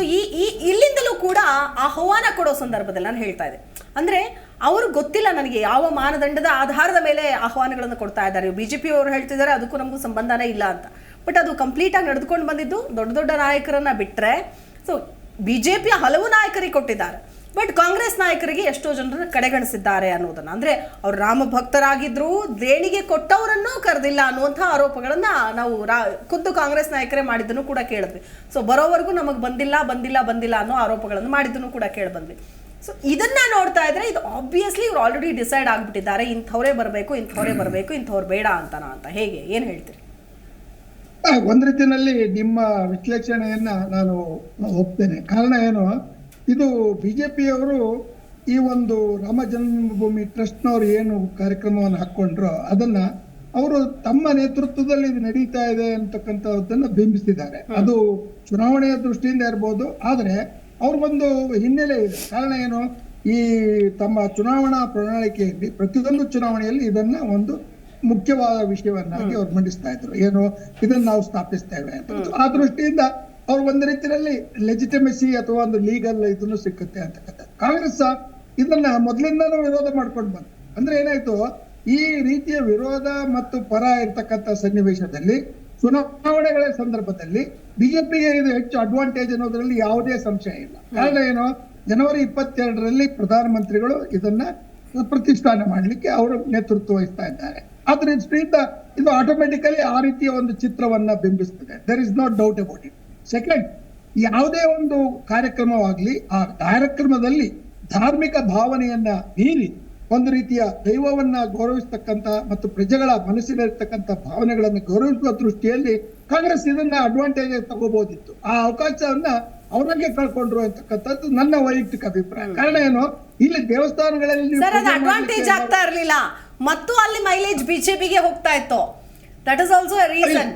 ಇಲ್ಲಿಂದಲೂ ಕೂಡ ಆಹ್ವಾನ ಕೊಡೋ ಸಂದರ್ಭದಲ್ಲಿ ನಾನು ಹೇಳ್ತಾ ಇದ್ದೆ, ಅಂದ್ರೆ ಅವ್ರಿಗೆ ಗೊತ್ತಿಲ್ಲ ನನಗೆ ಯಾವ ಮಾನದಂಡದ ಆಧಾರದ ಮೇಲೆ ಆಹ್ವಾನಗಳನ್ನು ಕೊಡ್ತಾ ಇದ್ದಾರೆ. BJP ಅವರು ಹೇಳ್ತಿದ್ದಾರೆ ಅದಕ್ಕೂ ನಮಗೂ ಸಂಬಂಧನೇ ಇಲ್ಲ ಅಂತ. ಬಟ್ ಅದು ಕಂಪ್ಲೀಟ್ ಆಗಿ ನಡೆದುಕೊಂಡು ಬಂದಿದ್ದು ದೊಡ್ಡ ದೊಡ್ಡ ನಾಯಕರನ್ನ ಬಿಟ್ರೆ, ಸೊ BJP ಹಲವು ನಾಯಕರಿಗೆ ಕೊಟ್ಟಿದ್ದಾರೆ, ಬಟ್ ಕಾಂಗ್ರೆಸ್ ನಾಯಕರಿಗೆ ಎಷ್ಟೋ ಜನರನ್ನ ಕಡೆಗಣಿಸಿದ್ದಾರೆ ಅನ್ನೋದನ್ನ, ಅಂದ್ರೆ ಅವ್ರು ರಾಮ ಭಕ್ತರಾಗಿದ್ರು, ದೇಣಿಗೆ ಕೊಟ್ಟವರನ್ನೂ ಕರೆದಿಲ್ಲ ಅನ್ನುವಂಥ ಆರೋಪಗಳನ್ನ ನಾವು ಖುದ್ದು ಕಾಂಗ್ರೆಸ್ ನಾಯಕರೇ ಮಾಡಿದ್ದನ್ನು ಕೂಡ ಕೇಳಿದ್ವಿ. ಸೊ ಬರೋವರೆಗೂ ನಮಗೆ ಬಂದಿಲ್ಲ ಅನ್ನೋ ಆರೋಪಗಳನ್ನು ಮಾಡಿದ್ದನ್ನು ಕೂಡ ಕೇಳಿ ಬಂದ್ವಿ. ಸೊ ಇದನ್ನ ನೋಡ್ತಾ ಇದ್ರೆ ಇದು ಆಬ್ವಿಯಸ್ಲಿ ಇವ್ರು ಆಲ್ರೆಡಿ ಡಿಸೈಡ್ ಆಗ್ಬಿಟ್ಟಿದ್ದಾರೆ, ಇಂಥವರೇ ಬರಬೇಕು, ಇಂಥವ್ರು ಬೇಡ ಅಂತ. ಹೇಗೆ, ಏನ್ ಹೇಳ್ತೀರಿ? ಒಂದ್ ರೀತಿಯಲ್ಲಿ ನಿಮ್ಮ ವಿಶ್ಲೇಷಣೆಯನ್ನ ನಾನು ಒಪ್ತೇನೆ. ಕಾರಣ ಏನು, ಇದು BJPಯವರು ಈ ಒಂದು ರಾಮ ಜನ್ಮಭೂಮಿ ಟ್ರಸ್ಟ್ನವ್ರು ಏನು ಕಾರ್ಯಕ್ರಮವನ್ನು ಹಾಕೊಂಡ್ರೋ ಅದನ್ನ ಅವರು ತಮ್ಮ ನೇತೃತ್ವದಲ್ಲಿ ಇದು ನಡೀತಾ ಇದೆ ಅಂತಕ್ಕಂಥದ್ದನ್ನ ಬಿಂಬಿಸಿದ್ದಾರೆ. ಅದು ಚುನಾವಣೆಯ ದೃಷ್ಟಿಯಿಂದ ಇರ್ಬೋದು, ಆದ್ರೆ ಅವ್ರಿಗೊಂದು ಹಿನ್ನೆಲೆ ಇದೆ. ಕಾರಣ ಏನು, ಈ ತಮ್ಮ ಚುನಾವಣಾ ಪ್ರಣಾಳಿಕೆಯಲ್ಲಿ ಪ್ರತಿಯೊಂದು ಚುನಾವಣೆಯಲ್ಲಿ ಇದನ್ನ ಒಂದು ಮುಖ್ಯವಾದ ವಿಷಯವನ್ನಾಗಿ ಅವ್ರು ಮಂಡಿಸ್ತಾ ಇದ್ರು, ಏನು ಇದನ್ನ ನಾವು ಸ್ಥಾಪಿಸ್ತೇವೆ ಅಂತ. ಆ ದೃಷ್ಟಿಯಿಂದ ಅವ್ರು ಒಂದು ರೀತಿಯಲ್ಲಿ ಲೆಜಿಟಿಮೆಸಿ ಅಥವಾ ಒಂದು ಲೀಗಲ್ ಇದನ್ನು ಸಿಕ್ಕುತ್ತೆ ಅಂತಕ್ಕಂಥ. ಕಾಂಗ್ರೆಸ್ ಇದನ್ನ ಮೊದಲಿಂದನೂ ವಿರೋಧ ಮಾಡ್ಕೊಂಡು ಬಂತು. ಅಂದ್ರೆ ಏನಾಯ್ತು, ಈ ರೀತಿಯ ವಿರೋಧ ಮತ್ತು ಪರ ಇರ್ತಕ್ಕಂಥ ಸನ್ನಿವೇಶದಲ್ಲಿ ಚುನಾವಣೆಗಳ ಸಂದರ್ಭದಲ್ಲಿ BJPಗೆ ಇದು ಹೆಚ್ಚು ಅಡ್ವಾಂಟೇಜ್ ಅನ್ನೋದ್ರಲ್ಲಿ ಯಾವುದೇ ಸಂಶಯ ಇಲ್ಲ. ಕಾರಣ ಏನು, ಜನವರಿ 22ರಲ್ಲಿ ಪ್ರಧಾನಮಂತ್ರಿಗಳು ಇದನ್ನ ಪ್ರತಿಷ್ಠಾನ ಮಾಡಲಿಕ್ಕೆ ಅವರು ನೇತೃತ್ವ ವಹಿಸ್ತಾ ಇದ್ದಾರೆ. ಆದ್ರ ದೃಷ್ಟಿಯಿಂದ ಇದು ಆಟೋಮೆಟಿಕಲಿ ಆ ರೀತಿಯ ಒಂದು ಚಿತ್ರವನ್ನ ಬಿಂಬಿಸ್ತದೆ. There is no doubt about it. Second, ಯಾವುದೇ ಒಂದು ಕಾರ್ಯಕ್ರಮವಾಗ್ಲಿ ಆ ಕಾರ್ಯಕ್ರಮದಲ್ಲಿ ಧಾರ್ಮಿಕ ಭಾವನೆಯನ್ನ ಮೀರಿ ಒಂದು ರೀತಿಯ ದೈವವನ್ನ ಗೌರವಿಸ್ತಕ್ಕಂಥ ಮತ್ತು ಪ್ರಜೆಗಳ ಮನಸ್ಸಿನಲ್ಲಿರ್ತಕ್ಕಂಥ ಭಾವನೆಗಳನ್ನು ಗೌರವಿಸುವ ದೃಷ್ಟಿಯಲ್ಲಿ ಕಾಂಗ್ರೆಸ್ ಇದನ್ನ ಅಡ್ವಾಂಟೇಜ್ ತಗೋಬಹುದಿತ್ತು. ಆ ಅವಕಾಶವನ್ನ ಅವರಿಗೆ ಕಳ್ಕೊಂಡ್ರು ಅಂತಕ್ಕಂಥದ್ದು ನನ್ನ ವೈಯಕ್ತಿಕ ಅಭಿಪ್ರಾಯ. ಕಾರಣ ಏನು, ಇಲ್ಲಿ ದೇವಸ್ಥಾನಗಳಲ್ಲಿ ಅಡ್ವಾಂಟೇಜ್ ಆಗ್ತಾ ಇರ್ಲಿಲ್ಲ ಮತ್ತು ಅಲ್ಲಿ ಮೈಲೇಜ್ BJPಗೆ ಹೋಗ್ತಾ ಇತ್ತು. That is also A reason.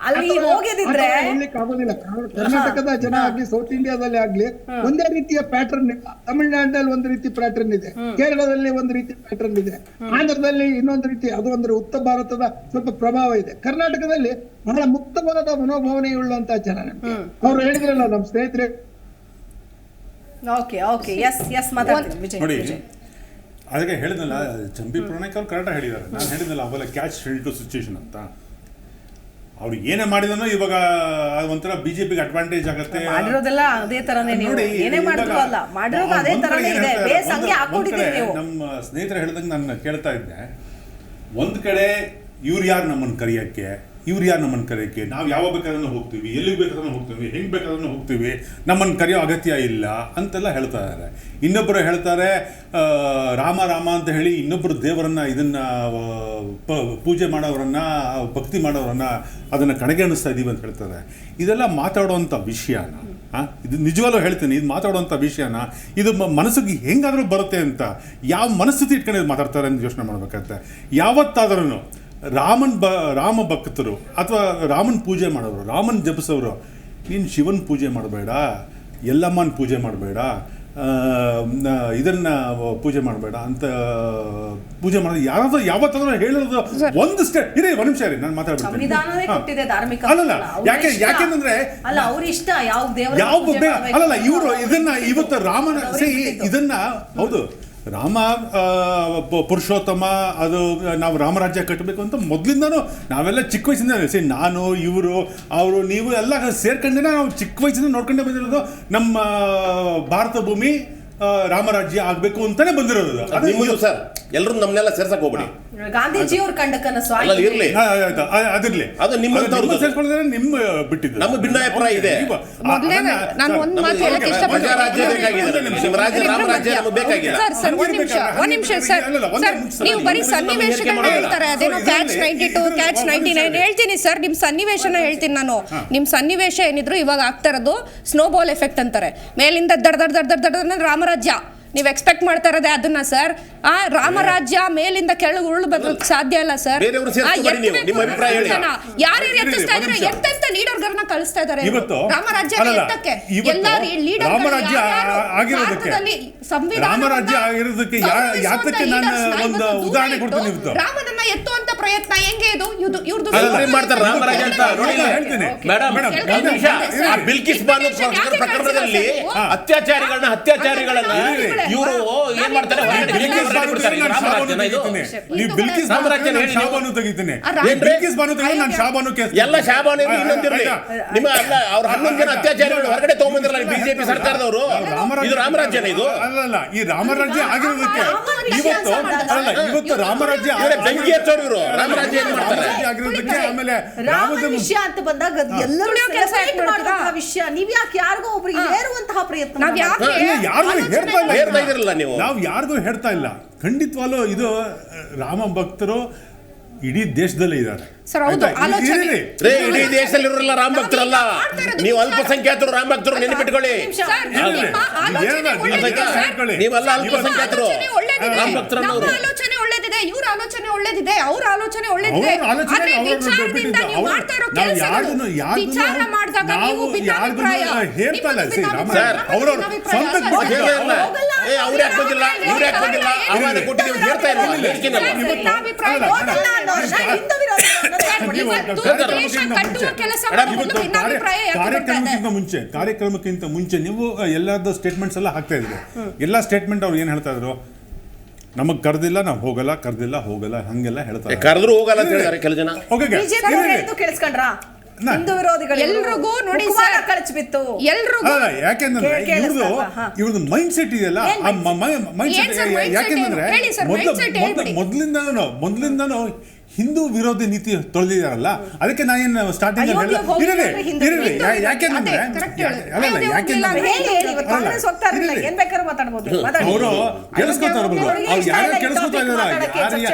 ಅಲ್ಲಿ ಹೋಗಿದ್ರೆ ಹೇಳಲಿಕ್ಕೆ ಆಗೋದಿಲ್ಲ. ಕರ್ನಾಟಕದ ಜನ ಆಗ್ಲಿ, ಸೌತ್ ಇಂಡಿಯಾದಲ್ಲಿ ಆಗ್ಲಿ ಒಂದೇ ರೀತಿಯ ಪ್ಯಾಟರ್ನ್. ತಮಿಳುನಾಡಿನಲ್ಲಿ ಒಂದು ರೀತಿ ಪ್ಯಾಟರ್ನ್ ಇದೆ, ಕೇರಳದಲ್ಲಿ ಒಂದು ರೀತಿ ಪ್ಯಾಟರ್ನ್ ಇದೆ, ಆಂಧ್ರದಲ್ಲಿ ಇನ್ನೊಂದು ರೀತಿ, ಅದು ಅಂದ್ರೆ ಉತ್ತರ ಭಾರತದ ಸ್ವಲ್ಪ ಪ್ರಭಾವ ಇದೆ. ಕರ್ನಾಟಕದಲ್ಲಿ ಬಹಳ ಮುಕ್ತವಾದ ಮನೋಭಾವನೆ ಉಳ್ಳಂತ ಜನ. ಅವ್ರು ಹೇಳಿದ್ರಲ್ಲ ನಮ್ಮ ಸ್ನೇಹಿತರೆ. ನೋಡಿ, ಅದಕ್ಕೆ ಹೇಳಿದ್ನಲ್ಲ, ಚಂಪಿ ಪ್ರಣಯ್ ಅವ್ರು ಕರೆಕ್ಟಾಗಿ ಹೇಳಿದ್ದಾರೆ. ನಾನು ಹೇಳಿದ್ನಲ್ಲ ಅವೆಲ್ಲ ಕ್ಯಾಚ್ 22 ಸಿಚುವೇಶನ್ ಅಂತ. ಅವ್ರು ಏನೇ ಮಾಡಿದನೋ ಇವಾಗ ಒಂಥರ ಬಿಜೆಪಿಗೆ ಅಡ್ವಾಂಟೇಜ್ ಆಗುತ್ತೆ. ಮಾಡಿರೋದೆಲ್ಲ ಅದೇ ತರನೇ, ನೀವು ಏನೇ ಮಾಡಿದ್ರು ಅಲ್ಲ, ಮಾಡಿರೋದು ಅದೇ ತರನೇ ಇದೆ. ಬೇಸ್ ಹಂಗೆ ಹಾಕೊಂಡಿದ್ದೀರಿ ನೀವು. ನಮ್ಮ ಸ್ನೇಹಿತರು ಹೇಳ್ದಂಗೆ ನಾನು ಕೇಳ್ತಾ ಇದ್ದೆ, ಒಂದ್ ಕಡೆ ಇವ್ರು ಯಾರು ನಮ್ಮನ್ನು ಕರೆಯೋಕ್ಕೆ, ಇವ್ರು ಯಾರು ನಮ್ಮನ್ನು ಕರೆಯೋಕ್ಕೆ, ನಾವು ಯಾವಾಗ ಬೇಕಾದ್ರೂ ಹೋಗ್ತೀವಿ, ಎಲ್ಲಿಗೆ ಬೇಕಾದ್ರೂ ಹೋಗ್ತೀವಿ, ಹೆಂಗೆ ಬೇಕಾದ್ರೂ ಹೋಗ್ತೀವಿ, ನಮ್ಮನ್ನು ಕರೆಯೋ ಅಗತ್ಯ ಇಲ್ಲ ಅಂತೆಲ್ಲ ಹೇಳ್ತಾ ಇದ್ದಾರೆ. ಇನ್ನೊಬ್ಬರು ಹೇಳ್ತಾರೆ ರಾಮ ರಾಮ ಅಂತ ಹೇಳಿ ಇನ್ನೊಬ್ಬರು ದೇವರನ್ನ, ಇದನ್ನು ಪೂಜೆ ಮಾಡೋರನ್ನ, ಭಕ್ತಿ ಮಾಡೋರನ್ನ ಅದನ್ನು ಕಡೆಗಣಿಸ್ತಾ ಇದ್ದೀವಿ ಅಂತ ಹೇಳ್ತಾರೆ. ಇದೆಲ್ಲ ಮಾತಾಡುವಂಥ ವಿಷಯನ, ಇದು ನಿಜವಾಗ್ಲೂ ಹೇಳ್ತೀನಿ, ಇದು ಮಾತಾಡುವಂಥ ವಿಷಯನ, ಇದು ಮನಸ್ಸಿಗೆ ಹೆಂಗಾದರೂ ಬರುತ್ತೆ ಅಂತ ಯಾವ ಮನಸ್ಥಿತಿ ಇಟ್ಕೊಂಡು ಮಾತಾಡ್ತಾರೆ ಅಂತ ಯೋಚನೆ ಮಾಡ್ಬೇಕಾಗತ್ತೆ. ಯಾವತ್ತಾದ್ರೂ ರಾಮ ಭಕ್ತರು ಅಥವಾ ರಾಮನ ಪೂಜೆ ಮಾಡೋರು, ರಾಮನ ಜಪಿಸೋರು, ನೀನು ಶಿವನ ಪೂಜೆ ಮಾಡಬೇಡ, ಎಲ್ಲಮ್ಮನ ಪೂಜೆ ಮಾಡಬೇಡ, ಇದನ್ನ ಪೂಜೆ ಮಾಡಬೇಡ ಅಂತ ಪೂಜೆ ಮಾಡೋದು ಯಾವತ್ತಾದ್ರೂ ಹೇಳೋದು ಒಂದು ಇರಿ, ಒಂದು ನಿಮಿಷ ಇರಿ, ನಾನು ಮಾತಾಡ್ಬಿಡ್ತೀನಿ. ಅಲ್ಲಲ್ಲ, ಯಾಕೆಂದ್ರೆ ಅಲ್ಲಲ್ಲ, ಇವರು ಇದನ್ನ ಇವತ್ತು ರಾಮನ ಇದನ್ನ ಹೌದು, ರಾಮ ಪುರುಷೋತ್ತಮ, ಅದು ನಾವು ರಾಮರಾಜ್ಯ ಕಟ್ಟಬೇಕು ಅಂತ ಮೊದಲಿಂದನೂ ನಾವೆಲ್ಲ ಚಿಕ್ಕ ವಯಸ್ಸಿಂದ ನಾನು, ಇವರು, ಅವರು, ನೀವು ಎಲ್ಲ ಸೇರ್ಕೊಂಡೇ ನಾವು ಚಿಕ್ಕ ವಯಸ್ಸಿಂದ ನೋಡ್ಕೊಂಡೇ ಬಂದಿರೋದು. ನಮ್ಮ ಭಾರತ ಭೂಮಿ ರಾಮರಾಜ್ಯ ಆಗ್ಬೇಕು ಅಂತಾನೆ ಬಂದಿರೋದು. ಸರ್, ಎಲ್ಲರೂ ನಮ್ಮನ್ನೆಲ್ಲ ಸೇರ್ಸಕ್ ಹೋಗ್ಬಿಡಿ. ಗಾಂಧೀಜಿ ಅವ್ರ ಕಂಡ ಕನಸು ಇರ್ಲಿ, ಅದಿರ್ಲಿ, ಅದು ನಿಮ್ಮ ಬಿಟ್ಟಿದ್ದು. ನಮ್ಮ ಭಿನ್ನಾಭಿಪ್ರಾಯ ಇದೆ. ನೀವು ಬರೀ ಸನ್ನಿವೇಶಗಳನ್ನ ಹೇಳ್ತಾರೆ, ಅದೇನೋ ಕ್ಯಾಚ್ 92 ಕ್ಯಾಚ್ 99 ಹೇಳ್ತೀನಿ ಸರ್. ನಿಮ್ ಸನ್ನಿವೇಶನ ಹೇಳ್ತೀನಿ ನಾನು. ನಿಮ್ ಸನ್ನಿವೇಶ ಏನಿದ್ರು ಇವಾಗ ಆಗ್ತಾ ಇರೋದು ಸ್ನೋಬಾಲ್ ಎಫೆಕ್ಟ್ ಅಂತಾರೆ. ಮೇಲಿಂದ ದಡ್ ರಾಮರಾಜ್ಯ ನೀವು ಎಕ್ಸ್ಪೆಕ್ಟ್ ಮಾಡ್ತಾ ಇರೋದೇ ಅದನ್ನ ಸರ್. ಆ ರಾಮರಾಜ್ಯ ಮೇಲಿಂದ ಕೆಳಗೆ ಉರುಳು ಬರೋದಕ್ಕೆ ಸಾಧ್ಯ ಇಲ್ಲ ಸರ್. ಯಾರ್ಯಾರು ಎತ್ತಿಸ್ತಾ ಇದ್ದಾರೆ, ಎಂತೆಂತ ಲೀಡರ್ಗಳನ್ನ ಕಳಿಸ್ತಾ ಇದ್ದಾರೆ ರಾಮರಾಜ್ಯ ಎತ್ತಕ್ಕೆ. ಎಲ್ಲ ರಾಮರಾಜ್ಯ ಆಗಿರೋದಕ್ಕೆ ಯಾತಕ್ಕೆ ನಾನು ಒಂದು ಉದಾಹರಣೆ ಕೊಡ್ತೀನಿ. ರಾಮನನ್ನ ಎತ್ತುವಂತ ಪ್ರಯತ್ನ ಹೆಂಗೆ ಇದು ಇವ್ರದ್ದು ಮಾಡ್ತಾರೆ ರಾಮರಾಜ್ಯ ಅಂತ ನೋಡಿ. ಮೇಡಮ್, ಬಿಲ್ಕಿಸ್ ಬಾನು ಪ್ರಕರಣದಲ್ಲಿ ಅತ್ಯಾಚಾರಿಗಳನ್ನ ಇವರು ಏನ್ ಮಾಡ್ತಾರೆ, ಎಲ್ಲ ಶಾಬಾನು ಇನ್ನೊಂದಿರಲಿ, ನಿಮ್ಮ ಅವ್ರ 11 ಜನ ಅತ್ಯಾಚಾರಿಗಳು ಹೊರಗಡೆ ತಗೊಂಡ್ಬಂದಿರಲ್ಲ ಬಿಜೆಪಿ ಸರ್ಕಾರದವರು. ಇದು ರಾಮರಾಜ್ಯನ? ಇದು ಅಲ್ಲ, ಈ ರಾಮರಾಜ್ಯ ಆಗಿರೋದಕ್ಕೆ ಇವತ್ತು ರಾಮರಾಜ್ಯ ಬೆಂಕಿ ಹಚ್ಚೋರು ಇವರು. ರಾಮರಾಜ್ಯ ಏನ್ ಮಾಡ್ತಾರೆ ಆಗಿರೋದಕ್ಕೆ. ಆಮೇಲೆ ರಾಮನ ವಿಷಯ ಅಂತ ಬಂದಾಗ ಎಲ್ಲರೂ ವಿಷಯ, ನೀವ್ ಯಾಕೆ ಯಾರಿಗೋ ಒಬ್ರಿಗೆ ಹೇರುವಂತಹ ಪ್ರಯತ್ನ? ನಾವು ಯಾರಿಗೂ ಹೇಳ್ತಾ ಇಲ್ಲ. ಖಂಡಿತವಾಗ್ಲೂ ಇದು ರಾಮ ಭಕ್ತರು ಇಡೀ ದೇಶದಲ್ಲೇ ಇದ್ದಾರೆ. ಇಡೀ ದೇಶದಲ್ಲಿ ಇರೋಲ್ಲ ರಾಮ ಭಕ್ತರಲ್ಲ, ನೀವು ಅಲ್ಪಸಂಖ್ಯಾತರು ರಾಮ ಭಕ್ತರು ನೆನಪಿಟ್ಕೊಳ್ಳಿ. ನೀವೆಲ್ಲ ಅಲ್ಪಸಂಖ್ಯಾತರು ರಾಮ ಭಕ್ತರನ್ನವರು. ಆಲೋಚನೆ ಒಳ್ಳೇದಿದೆ, ಇವ್ರ ಆಲೋಚನೆ ಒಳ್ಳೇದಿದೆ, ಅವ್ರ ಆಲೋಚನೆ ಒಳ್ಳೇದಿದೆ. ವಿಚಾರ ಮಾಡಿದಾಗ ನೀವು ಭಿನ್ನಾಭಿಪ್ರಾಯ. ಅವ್ರು ಯಾಕೆ ಬಂದಿಲ್ಲ, ಇವ್ರು ಯಾಕೆ ಬಂದಿಲ್ಲ, ಆಹ್ವಾನ ಕೊಟ್ಟಿದ್ದೀವಿ ಹೇಳ್ತಾ ಇರಲಿಲ್ಲ. ಕಾರ್ಯಕ್ರಮಕ್ಕಿಂತ ಮುಂಚೆ ನೀವು ಎಲ್ಲಾದ ಸ್ಟೇಟ್ಮೆಂಟ್ಸ್ ಎಲ್ಲ ಹಾಕ್ತಾ ಇದ್ರು. ಎಲ್ಲ ಸ್ಟೇಟ್ಮೆಂಟ್ ಅವ್ರು ಏನ್ ಹೇಳ್ತಾ ಇದ್ರು, ನಮಗ್ ಕರೆದಿಲ್ಲ, ನಾವು ಹೋಗಲ್ಲ, ಕರೆದಿಲ್ಲ, ಹೋಗಲ್ಲ, ಹಂಗೆಲ್ಲ ಹೇಳ್ತಾರೆ. ಕರೆದ್ರು ಹೋಗಲ್ಲ ಅಂತ ಹೇಳಿದ್ದಾರೆ ಕೆಲವು ಜನ. ಕೇಳಿಸ್ಕೊಂಡ್ರಾ? ಹಿಂದೂ ವಿರೋಧಿಗಳು ಎಲ್ರಿಗೂ ನೋಡಿ ಸರ್ ಕಳಚಿಬಿತ್ತು. ಎಲ್ರಿಗೂ ಯಾಕೆಂದ್ರೆ ಇವ್ರದ್ದು ಮೈಂಡ್ ಸೆಟ್ ಇದೆಯಲ್ಲ, ಯಾಕೆಂದ್ರೆ ಮೊದಲಿಂದನೂ ಹಿಂದೂ ವಿರೋಧಿ ನೀತಿ ತೊಳೆದಿದಾರಲ್ಲ, ಅದಕ್ಕೆ ನಾನೇನು ಸ್ಟಾರ್ಟಿಂಗ್ ಅವರು ಕೇಳಿಸ್ಕೊತಾ ಇರ್ಬೋದು, ಅವ್ರು ಯಾರ್ಯಾರು ಕೇಳಿಸ್ಕೊತಾ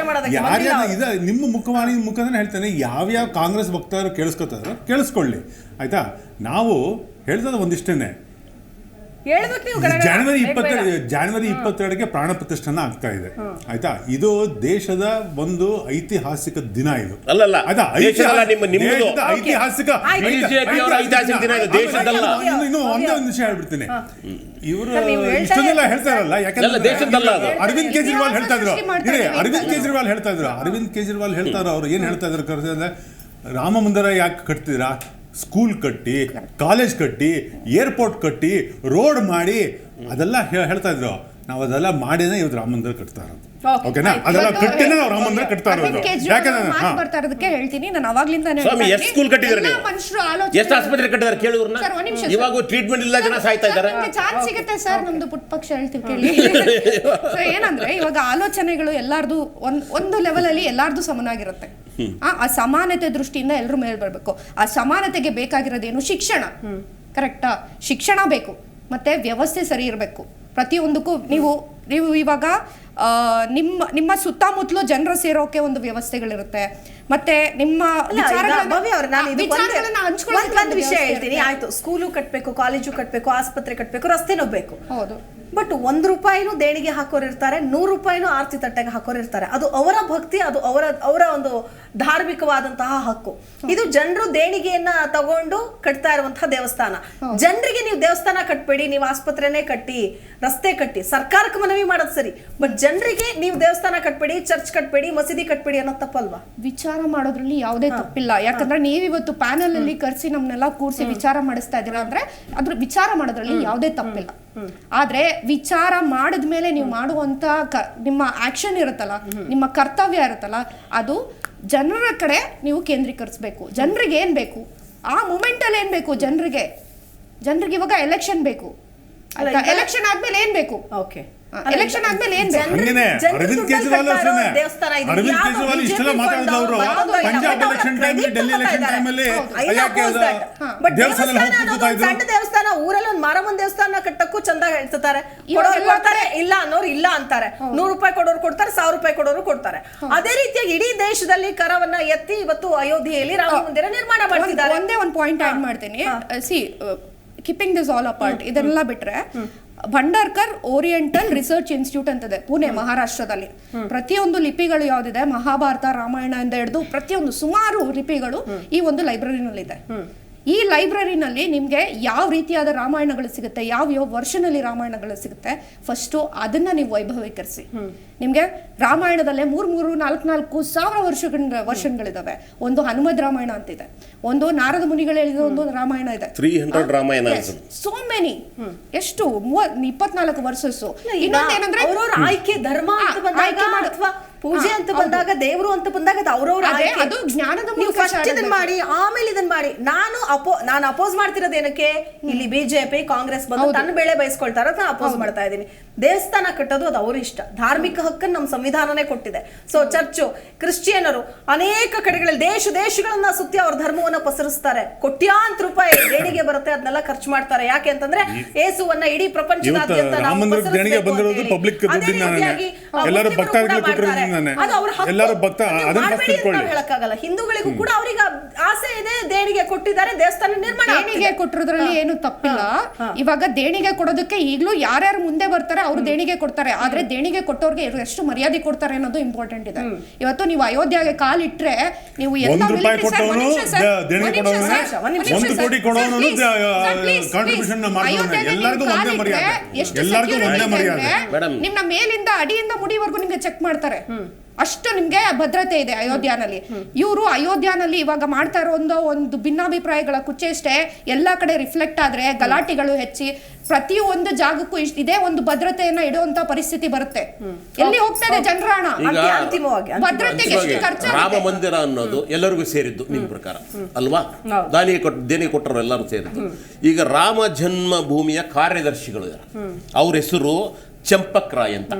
ಇದಾರೆ, ನಿಮ್ಮ ಮುಖವಾಣಿ ಮುಖಾಂತರ ಹೇಳ್ತೇನೆ, ಯಾವ್ಯಾವ ಕಾಂಗ್ರೆಸ್ ಭಕ್ತರು ಕೇಳಿಸ್ಕೊತಾ ಇದ್ರು ಕೇಳಿಸ್ಕೊಳ್ಳಿ, ಆಯ್ತಾ? ನಾವು ಹೇಳ್ತದ ಒಂದಿಷ್ಟೇನೆ, ಹೇಳ್ಬೇಕು ನೀವು ಗಡಗಡ. ಜನವರಿ 22ಕ್ಕೆ ಪ್ರಾಣ ಪ್ರತಿಷ್ಠಾನ ಆಗ್ತಾ ಇದೆ, ಆಯ್ತಾ? ಇದು ದೇಶದ ಒಂದು ಐತಿಹಾಸಿಕ ದಿನ. ಇದು ಅಲ್ಲಲ್ಲ, ದೇಶದ ಐತಿಹಾಸಿಕ ದೇಶದಲ್ಲ. ಇನ್ನು ಒಂದೇ ಒಂದು ವಿಷಯ ಹೇಳ್ಬಿಡ್ತೀನಿ. ಇವರು ಇಷ್ಟೊಂದೆಲ್ಲ ಹೇಳ್ತಾರಲ್ಲ, ಯಾಕಂದ್ರೆ ದೇಶದಲ್ಲ. ಅರವಿಂದ್ ಕೇಜ್ರಿವಾಲ್ ಹೇಳ್ತಾ ಇದ್ರು, ಅರವಿಂದ್ ಕೇಜ್ರಿವಾಲ್ ಹೇಳ್ತಾರ, ಅವ್ರು ಏನ್ ಹೇಳ್ತಾ ಇದ್ರು ಕರೆದ್ರೆ, ರಾಮ ಮಂದಿರ ಯಾಕೆ ಕಟ್ತಿದ್ದೀರಾ? ಸ್ಕೂಲ್ ಕಟ್ಟಿ, ಕಾಲೇಜ್ ಕಟ್ಟಿ, ಏರ್ಪೋರ್ಟ್ ಕಟ್ಟಿ, ರೋಡ್ ಮಾಡಿ ಅದೆಲ್ಲ ಹೇಳ್ತಾ ಇದ್ರು. ನಾವು ಅದೆಲ್ಲ ಮಾಡಿನೇ ಇವತ್ತು ರಾಮ ಮಂದಿರ ಕಟ್ತಾ ಇರೋದು. ಓಕೆನಾ? ಅದೆಲ್ಲ ಕಟ್ಟಿನೇ ನಾವು ರಾಮ ಮಂದಿರ ಕಟ್ತಾ ಇರೋದು. ಯಾಕಂದ್ರೆ ಬರ್ತಾ ಇರೋದಕ್ಕೆ ಹೇಳ್ತೀನಿ, ನಾನು ಅವಾಗ್ಲಿಂದ ಎಷ್ಟು ಸ್ಕೂಲ್ ಕಟ್ಟಿದ್ದಾರೆ ನೀವು? ಎಷ್ಟು ಆಸ್ಪತ್ರೆ ಕಟ್ಟಿದ್ದಾರೆ ಕೇಳಿದ್ರನ್ನ? ಇವಾಗ ಟ್ರೀಟ್ಮೆಂಟ್ ಇಲ್ಲ, ಜನ ಸಾಯ್ತಾ ಇದ್ದಾರೆ. ಚಾನ್ಸ್ ಸಿಗುತ್ತೆ ಸರ್, ನಮ್ದು ಪುಟ್ಟ ಪಕ್ಷ ಹೇಳ್ತೀವಿ ಕೇಳಿ. ಸೊ ಏನಂದ್ರೆ ಇವಾಗ ಆಲೋಚನೆಗಳು ಎಲ್ಲಾರ್ದು ಒಂದು ಲೆವೆಲ್ ಅಲ್ಲಿ ಎಲ್ಲಾರ್ದು ಸಮನಾಗಿರುತ್ತೆ. ಆ ಸಮಾನತೆ ದೃಷ್ಟಿಯಿಂದ ಎಲ್ಲರೂ ಮೇಲೆ ಬರಬೇಕು. ಆ ಸಮಾನತೆಗೆ ಬೇಕಾಗಿರೋದೇನು? ಶಿಕ್ಷಣ. ಕರೆಕ್ಟಾ? ಶಿಕ್ಷಣ ಬೇಕು, ಮತ್ತೆ ವ್ಯವಸ್ಥೆ ಸರಿ ಇರಬೇಕು. ಪ್ರತಿಯೊಂದಕ್ಕೂ ನೀವು ಇವಾಗ ನಿಮ್ಮ ಸುತ್ತಮುತ್ತಲು ಜನರು ಸೇರೋಕೆ ಒಂದು ವ್ಯವಸ್ಥೆಗಳಿರುತ್ತೆ. ಮತ್ತೆ ನಿಮ್ಮ ಒಂದು ವಿಷಯ ಹೇಳ್ತೀನಿ, ಆಯ್ತು, ಸ್ಕೂಲು ಕಟ್ಟಬೇಕು, ಕಾಲೇಜು ಕಟ್ಟಬೇಕು, ಆಸ್ಪತ್ರೆ ಕಟ್ಟಬೇಕು, ರಸ್ತೆನೂ ಬೇಕು. ಹೌದು. ಬಟ್ ₹1 ದೇಣಿಗೆ ಹಾಕೋರು ಇರ್ತಾರೆ, ₹100 ಆರ್ತಿ ತಟ್ಟೆಗೆ ಹಾಕೋರು ಇರ್ತಾರೆ. ಅದು ಅವರ ಭಕ್ತಿ, ಅದು ಅವರ ಒಂದು ಧಾರ್ಮಿಕವಾದಂತಹ ಹಕ್ಕು. ಇದು ಜನರು ದೇಣಿಗೆಯನ್ನ ತಗೊಂಡು ಕಟ್ತಾ ಇರುವಂತಹ ದೇವಸ್ಥಾನ. ಜನರಿಗೆ ನೀವು ದೇವಸ್ಥಾನ ಕಟ್ಬೇಡಿ, ನೀವು ಆಸ್ಪತ್ರೆನೇ ಕಟ್ಟಿ, ರಸ್ತೆ ಕಟ್ಟಿ, ಸರ್ಕಾರಕ್ಕೆ ಮನವಿ ಮಾಡೋದು ಸರಿ. ಬಟ್ ಜನರಿಗೆ ನೀವು ದೇವಸ್ಥಾನ ಕಟ್ಬೇಡಿ, ಚರ್ಚ್ ಕಟ್ಬೇಡಿ, ಮಸೀದಿ ಕಟ್ಬೇಡಿ ಅನ್ನೋದು ತಪ್ಪಲ್ವಾ? ವಿಚಾರ ಮಾಡೋದ್ರಲ್ಲಿ ಯಾವುದೇ ತಪ್ಪಿಲ್ಲ. ಯಾಕಂದ್ರೆ ನೀವಿವತ್ತು ಪ್ಯಾನಲ್ ಅಲ್ಲಿ ಕರ್ಸಿ ನಮ್ನೆಲ್ಲ ಕೂರಿಸಿ ವಿಚಾರ ಮಾಡಿಸ್ತಾ ಇದ್ದೀರಾ ಅಂದ್ರೆ ಅದ್ರ ವಿಚಾರ ಮಾಡೋದ್ರಲ್ಲಿ ಯಾವುದೇ ತಪ್ಪಿಲ್ಲ. ಆದ್ರೆ ವಿಚಾರ ಮಾಡಿದ್ಮೇಲೆ ನೀವು ಮಾಡುವಂತ ನಿಮ್ಮ ಆಕ್ಷನ್ ಇರುತ್ತಲ್ಲ, ನಿಮ್ಮ ಕರ್ತವ್ಯ ಇರುತ್ತಲ್ಲ, ಅದು ಜನರ ಕಡೆ ನೀವು ಕೇಂದ್ರೀಕರಿಸಬೇಕು. ಜನರಿಗೆ ಏನ್ ಬೇಕು, ಆ ಮೂಮೆಂಟ್ ಅಲ್ಲಿ ಏನ್ ಬೇಕು ಜನರಿಗೆ ಇವಾಗ ಎಲೆಕ್ಷನ್ ಬೇಕು. ಎಲೆಕ್ಷನ್ ಆದ್ಮೇಲೆ ಏನ್ ಬೇಕು? ಓಕೆ, ಎಲೆಕ್ಷನ್ ಆದ್ಮೇಲೆ ಏನ್ ಬೇಕು? ಅರವಿಂದ್ ಕೇಜ್ರಿವಾಲ್ ಇಷ್ಟೆಲ್ಲ ಮಾತಾಡಿದವರು Punjab election time, Delhi election time ಅಲ್ಲಿ ಸಣ್ಣ ದೇವಸ್ಥಾನ ಊರಲ್ಲಿ ಒಂದು ಮಾರಮ್ಮನ ದೇವಸ್ಥಾನ ಕಟ್ಟಕ್ಕೂ ಚಂದ ಹೇಳ್ತಾರೆ. ಇಲ್ಲ ಅನ್ನೋರು ಇಲ್ಲ ಅಂತಾರೆ. ₹100 ಕೊಡೋರು ಕೊಡ್ತಾರೆ, ₹1000 ಕೊಡೋರು ಕೊಡ್ತಾರೆ. ಅದೇ ರೀತಿಯಾಗಿ ಇಡೀ ದೇಶದಲ್ಲಿ ಕರವನ್ನ ಎತ್ತಿ ಇವತ್ತು ಅಯೋಧ್ಯೆಯಲ್ಲಿ ರಾಮ ಮಂದಿರ ನಿರ್ಮಾಣ ಮಾಡ್ತಿದ್ದಾರೆ. ಒಂದೇ ಒಂದು ಪಾಯಿಂಟ್ ಆಡ್ ಮಾಡ್ತೀನಿ. See keeping this all apart, ಇದನ್ನೆಲ್ಲ ಬಿಟ್ರೆ ಭಂಡಾರ್ಕರ್ ಓರಿಯೆಂಟಲ್ ರಿಸರ್ಚ್ ಇನ್ಸ್ಟಿಟ್ಯೂಟ್ ಅಂತದೆ ಪುಣೆ, ಮಹಾರಾಷ್ಟ್ರದಲ್ಲಿ. ಪ್ರತಿಯೊಂದು ಲಿಪಿಗಳು ಯಾವ್ದಿದೆ, ಮಹಾಭಾರತ, ರಾಮಾಯಣ ಇಂದ ಹಿಡಿದು ಪ್ರತಿಯೊಂದು ಸುಮಾರು ಲಿಪಿಗಳು ಈ ಒಂದು ಲೈಬ್ರರಿನಲ್ಲಿದೆ. ಈ ಲೈಬ್ರರಿನಲ್ಲಿ ನಿಮ್ಗೆ ಯಾವ ರೀತಿಯಾದ ರಾಮಾಯಣಗಳು ಸಿಗುತ್ತೆ, ಯಾವ ವರ್ಷನಲ್ಲಿ ರಾಮಾಯಣಗಳು ಸಿಗುತ್ತೆ, ಫಸ್ಟು ಅದನ್ನ ನೀವು ವೈಭವೀಕರಿಸಿ. ನಿಮ್ಗೆ ರಾಮಾಯಣದಲ್ಲೇ 3,4,4 ಸಾವಿರ ವರ್ಷಗಳಿದಾವೆ. ಒಂದು ಹನುಮದ್ ರಾಮಾಯಣ ಅಂತಿದೆ, ಒಂದು ನಾರದ ಮುನಿಗಳು ಹೇಳಿದ ಒಂದು ರಾಮಾಯಣ ಇದೆ, 300 ರಾಮಾಯಣ. ಸೋ ಮೆನಿ, ಎಷ್ಟು 24 ವರ್ಷಸ್. ಇನ್ನೊಂದೇನಂದ್ರೆ ಆಯ್ಕೆ ಧರ್ಮ ಅಂತ ಬಂದಾಗ ಅಥವಾ ಪೂಜೆ ಅಂತ ಬಂದಾಗ, ದೇವರು ಅಂತ ಬಂದಾಗ ಅದು ಜ್ಞಾನದ ಇದನ್ನ ಮಾಡಿ ಆಮೇಲೆ ಇದನ್ನ ಮಾಡಿ. ನಾನು ಅಪೋಸ್ ಮಾಡ್ತಿರೋದು ಏನಕ್ಕೆ, ಇಲ್ಲಿ ಬಿಜೆಪಿ ಕಾಂಗ್ರೆಸ್ ಬಂದು ತನ್ನ ಬೆಳೆ ಬಯಸ್ಕೊಳ್ತಾರ, ನಾನು ಅಪೋಸ್ ಮಾಡ್ತಾ ಇದ್ದೀನಿ. ದೇವಸ್ಥಾನ ಕಟ್ಟೋದು ಅದು ಅವ್ರ ಇಷ್ಟ, ಧಾರ್ಮಿಕ ಹಕ್ಕನ್ನು ನಮ್ಮ ಸಂವಿಧಾನನೇ ಕೊಟ್ಟಿದೆ. ಸೊ ಚರ್ಚು, ಕ್ರಿಶ್ಚಿಯನರು ಅನೇಕ ಕಡೆಗಳಲ್ಲಿ ದೇಶಗಳನ್ನ ಸುತ್ತಿ ಅವ್ರ ಧರ್ಮವನ್ನ ಪಸರಿಸ್ತಾರೆ. ಕೋಟ್ಯಾಂತರ ರೂಪಾಯಿ ದೇಣಿಗೆ ಬರುತ್ತೆ, ಅದನ್ನೆಲ್ಲ ಖರ್ಚು ಮಾಡ್ತಾರೆ. ಯಾಕೆ ಅಂತಂದ್ರೆ ಏಸುವನ್ನ ಇಡೀ ಪ್ರಪಂಚದಾದ್ಯಂತ ಹೇಳಕ್ಕಾಗಲ್ಲ. ಹಿಂದೂಗಳಿಗೂ ಕೂಡ ಅವ್ರಿಗೆ ಆಸೆ ಇದೆ, ದೇಣಿಗೆ ಕೊಟ್ಟಿದ್ದಾರೆ, ದೇವಸ್ಥಾನ ನಿರ್ಮಾಣ. ದೇಣಿಗೆ ಕೊಟ್ಟಿರೋದ್ರಲ್ಲಿ ಏನು ತಪ್ಪಿಲ್ಲ. ಇವಾಗ ದೇಣಿಗೆ ಕೊಡೋದಕ್ಕೆ ಈಗಲೂ ಯಾರ್ಯಾರು ಮುಂದೆ ಬರ್ತಾರೆ ಅವ್ರು ದೇಣಿಗೆ ಕೊಡ್ತಾರೆ. ಆದ್ರೆ ದೇಣಿಗೆ ಕೊಟ್ಟವ್ರಿಗೆ ಎಷ್ಟು ಮರ್ಯಾದೆ ಕೊಡ್ತಾರೆ ಅನ್ನೋದು ಇಂಪಾರ್ಟೆಂಟ್ ಇದೆ. ಇವತ್ತು ನೀವು ಅಯೋಧ್ಯೆಗೆ ಕಾಲಿಟ್ರೆ ನೀವು ನಿಮ್ಮ ಮೇಲಿಂದ ಅಡಿಯಿಂದ ಮುಡಿವರೆಗೂ ನಿಮ್ಗೆ ಚೆಕ್ ಮಾಡ್ತಾರೆ. ಅಷ್ಟು ನಿಮ್ಗೆ ಭದ್ರತೆ ಇದೆ ಅಯೋಧ್ಯನಲ್ಲಿ. ಇವರು ಅಯೋಧ್ಯನಲ್ಲಿ ಇವಾಗ ಮಾಡ್ತಾ ಇರೋ ಒಂದು ಭಿನ್ನಾಭಿಪ್ರಾಯಗಳ ಕುಚ್ಚೆಷ್ಟೇ ಎಲ್ಲಾ ಕಡೆ ರಿಫ್ಲೆಕ್ಟ್ ಆದ್ರೆ ಗಲಾಟೆಗಳು ಹೆಚ್ಚಿ ಪ್ರತಿಯೊಂದು ಜಾಗಕ್ಕೂ ಇದೇ ಒಂದು ಭದ್ರತೆಯನ್ನ ಇಡುವಂತ ಪರಿಸ್ಥಿತಿ ಬರುತ್ತೆ. ಎಲ್ಲಿ ಹೋಗ್ತಾ ಇದೆ ಜನರ ಹಣ, ಭದ್ರತೆಗೆ ಎಷ್ಟು ಖರ್ಚು. ರಾಮ ಮಂದಿರ ಅನ್ನೋದು ಎಲ್ಲರಿಗೂ ಸೇರಿದ್ದು ನಿಮ್ಮ ಪ್ರಕಾರ ಅಲ್ವಾ? ದೇಣಿಗೆ ಕೊಟ್ಟರು ಎಲ್ಲರೂ ಸೇರಿದ್ದು. ಈಗ ರಾಮ ಜನ್ಮ ಭೂಮಿಯ ಕಾರ್ಯದರ್ಶಿಗಳು ಅವ್ರ ಹೆಸರು ಚಂಪಕ್ ರಾಯ್ ಅಂತ.